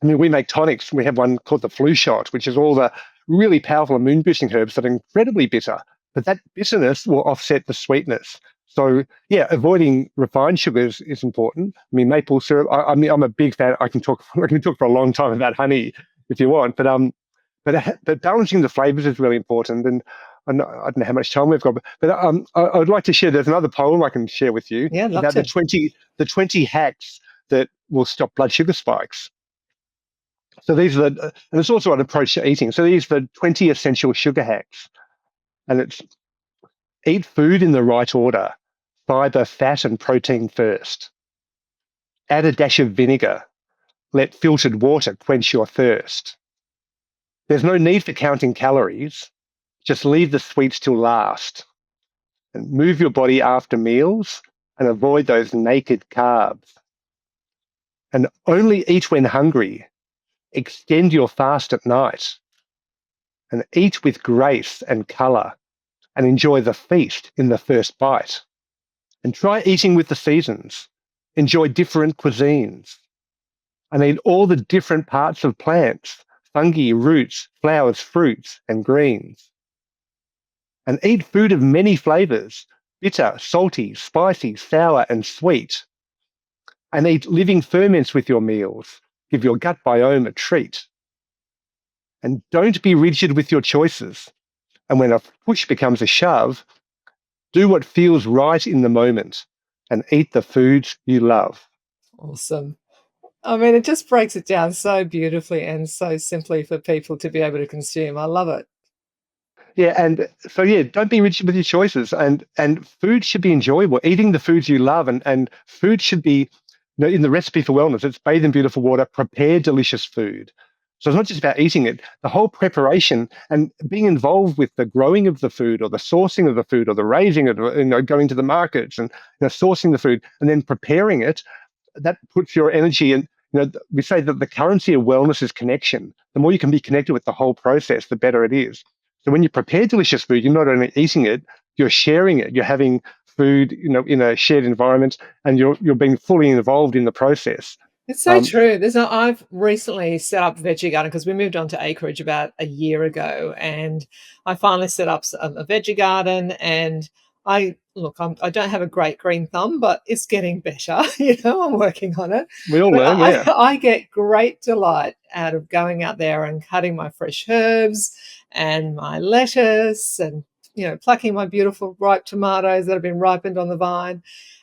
A: I mean, we make tonics. We have one called the flu shot, which is all the really powerful immune-boosting herbs that are incredibly bitter. But that bitterness will offset the sweetness. So, avoiding refined sugars is important. I mean, maple syrup. I'm a big fan. I can talk for a long time about honey if you want. But balancing the flavors is really important. And I don't know how much time we've got, but I would like to share. There's another poem I can share with you about the 20 hacks that will stop blood sugar spikes. So these are and it's also an approach to eating. So these are the 20 essential sugar hacks. And it's eat food in the right order, fiber, fat, and protein first. Add a dash of vinegar. Let filtered water quench your thirst. There's no need for counting calories. Just leave the sweets till last. And move your body after meals and avoid those naked carbs. And only eat when hungry. Extend your fast at night. And eat with grace and colour. And enjoy the feast in the first bite. And try eating with the seasons. Enjoy different cuisines. And eat all the different parts of plants, fungi, roots, flowers, fruits, and greens. And eat food of many flavours, bitter, salty, spicy, sour, and sweet. And eat living ferments with your meals. Give your gut biome a treat. And don't be rigid with your choices. And when a push becomes a shove, do what feels right in the moment and eat the foods you love.
C: Awesome. I mean, it just breaks it down so beautifully and so simply for people to be able to consume. I love it.
A: Yeah, and so don't be rigid with your choices, and food should be enjoyable. Eating the foods you love, and food should be, in the recipe for wellness, it's bathe in beautiful water, prepare delicious food. So it's not just about eating it, the whole preparation and being involved with the growing of the food or the sourcing of the food or the raising of it, going to the markets and sourcing the food and then preparing it, that puts your energy in. We say that the currency of wellness is connection. The more you can be connected with the whole process, the better it is. So when you prepare delicious food, you're not only eating it, you're sharing it. You're having food, in a shared environment, and you're being fully involved in the process.
C: It's so true. I've recently set up a veggie garden because we moved on to acreage about a year ago, and I finally set up a veggie garden. And I don't have a great green thumb, but it's getting better. I'm working on it.
A: We all learn, yeah.
C: I get great delight out of going out there and cutting my fresh herbs and my lettuce and plucking my beautiful ripe tomatoes that have been ripened on the vine.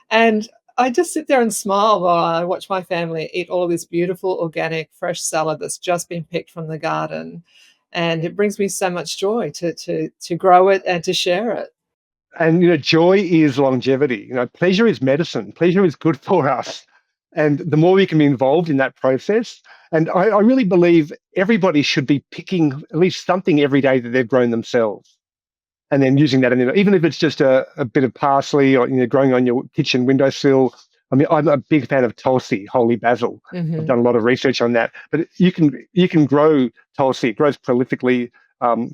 C: And I just sit there and smile while I watch my family eat all of this beautiful, organic, fresh salad that's just been picked from the garden. And it brings me so much joy to grow it and to share it.
A: And joy is longevity. Pleasure is medicine. Pleasure is good for us. And the more we can be involved in that process, and I really believe everybody should be picking at least something every day that they've grown themselves, and then using that, even if it's just a bit of parsley or growing on your kitchen windowsill. I mean, I'm a big fan of Tulsi, holy basil.
C: Mm-hmm.
A: I've done a lot of research on that. But you can grow Tulsi. It grows prolifically,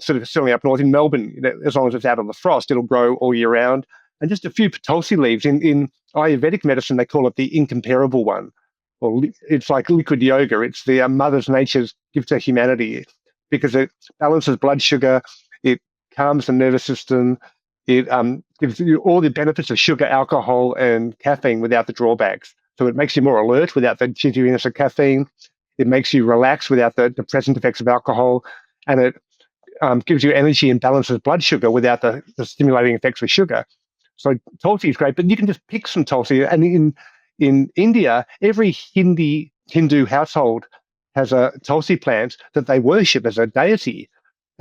A: certainly up north in Melbourne. As long as it's out of the frost, it'll grow all year round. And just a few Tulsi leaves. In Ayurvedic medicine, they call it the incomparable one. Or it's like liquid yoga. It's the mother's nature's gift to humanity, because it balances blood sugar, it calms the nervous system, it gives you all the benefits of sugar, alcohol, and caffeine without the drawbacks. So it makes you more alert without the jittiness of caffeine. It makes you relax without the depressant effects of alcohol. And it gives you energy and balances blood sugar without the stimulating effects of sugar. So Tulsi is great, but you can just pick some Tulsi. And in India, every Hindu household has a Tulsi plant that they worship as a deity.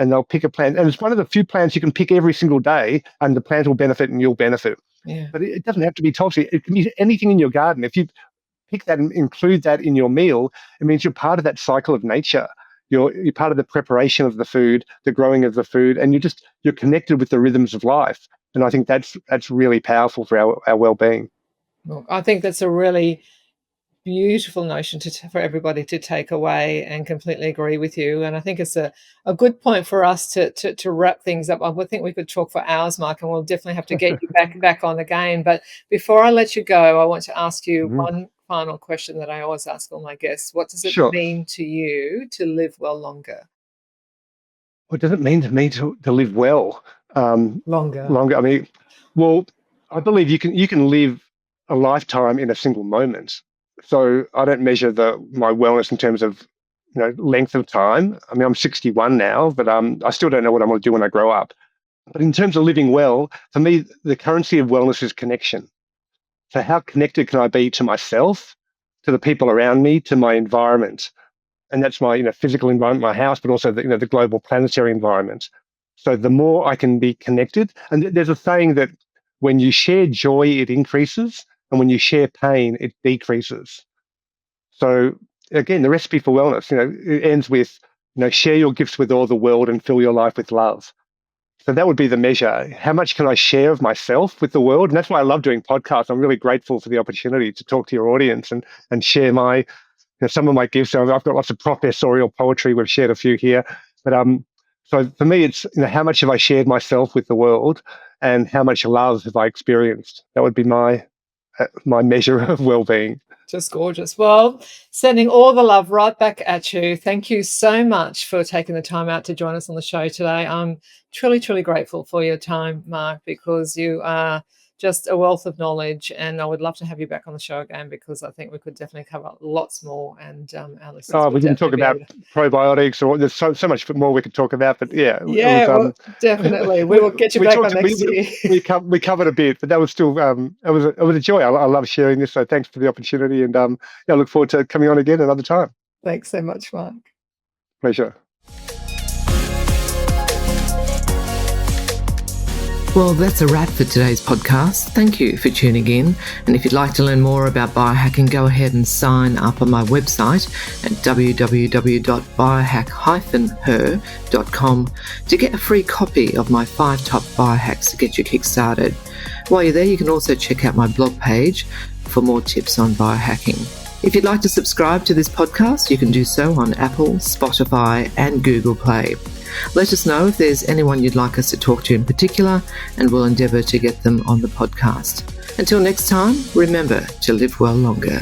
A: And they'll pick a plant. And it's one of the few plants you can pick every single day, and the plant will benefit and you'll benefit.
C: Yeah.
A: But it doesn't have to be Tulsi. It can be anything in your garden. If you pick that and include that in your meal, it means you're part of that cycle of nature. You're part of the preparation of the food, the growing of the food, and you're connected with the rhythms of life. And I think that's really powerful for our well-being.
C: Well, I think that's a really beautiful notion for everybody to take away, and completely agree with you. And I think it's a good point for us to wrap things up. I think we could talk for hours, Mark, and we'll definitely have to get you back on again. But before I let you go, I want to ask you one final question that I always ask all my guests. What does it mean to you to live well longer?
A: What does it mean to me to live well?
C: Longer.
A: I mean, well, I believe you can live a lifetime in a single moment. So I don't measure my wellness in terms of length of time. I mean, I'm 61 now, but I still don't know what I'm going to do when I grow up. But in terms of living well, for me, the currency of wellness is connection. So how connected can I be to myself, to the people around me, to my environment? And that's my physical environment, my house, but also the global planetary environment. So the more I can be connected, and there's a saying that when you share joy, it increases, and when you share pain, it decreases. So again, the recipe for wellness, it ends with, share your gifts with all the world and fill your life with love. So that would be the measure. How much can I share of myself with the world? And that's why I love doing podcasts. I'm really grateful for the opportunity to talk to your audience and share some of my gifts. So I've got lots of professorial poetry. We've shared a few here. But so for me, it's how much have I shared myself with the world, and how much love have I experienced? That would be my measure of well-being.
C: Just gorgeous. Well, sending all the love right back at you. Thank you so much for taking the time out to join us on the show today. I'm truly, truly grateful for your time, Mark, because you are just a wealth of knowledge, and I would love to have you back on the show again, because I think we could definitely cover lots more, and our listeners
A: we didn't talk about probiotics, or there's so much more we could talk about, but
C: definitely we will get you back on next year.
A: We covered a bit, but that was still it was a joy. I love sharing this, so thanks for the opportunity, and I look forward to coming on again another time.
C: Thanks so much, Mark.
A: Pleasure.
B: Well, that's a wrap for today's podcast. Thank you for tuning in. And if you'd like to learn more about biohacking, go ahead and sign up on my website at www.biohack-her.com to get a free copy of my 5 top biohacks to get you kick-started. While you're there, you can also check out my blog page for more tips on biohacking. If you'd like to subscribe to this podcast, you can do so on Apple, Spotify, and Google Play. Let us know if there's anyone you'd like us to talk to in particular, and we'll endeavour to get them on the podcast. Until next time, remember to live well longer.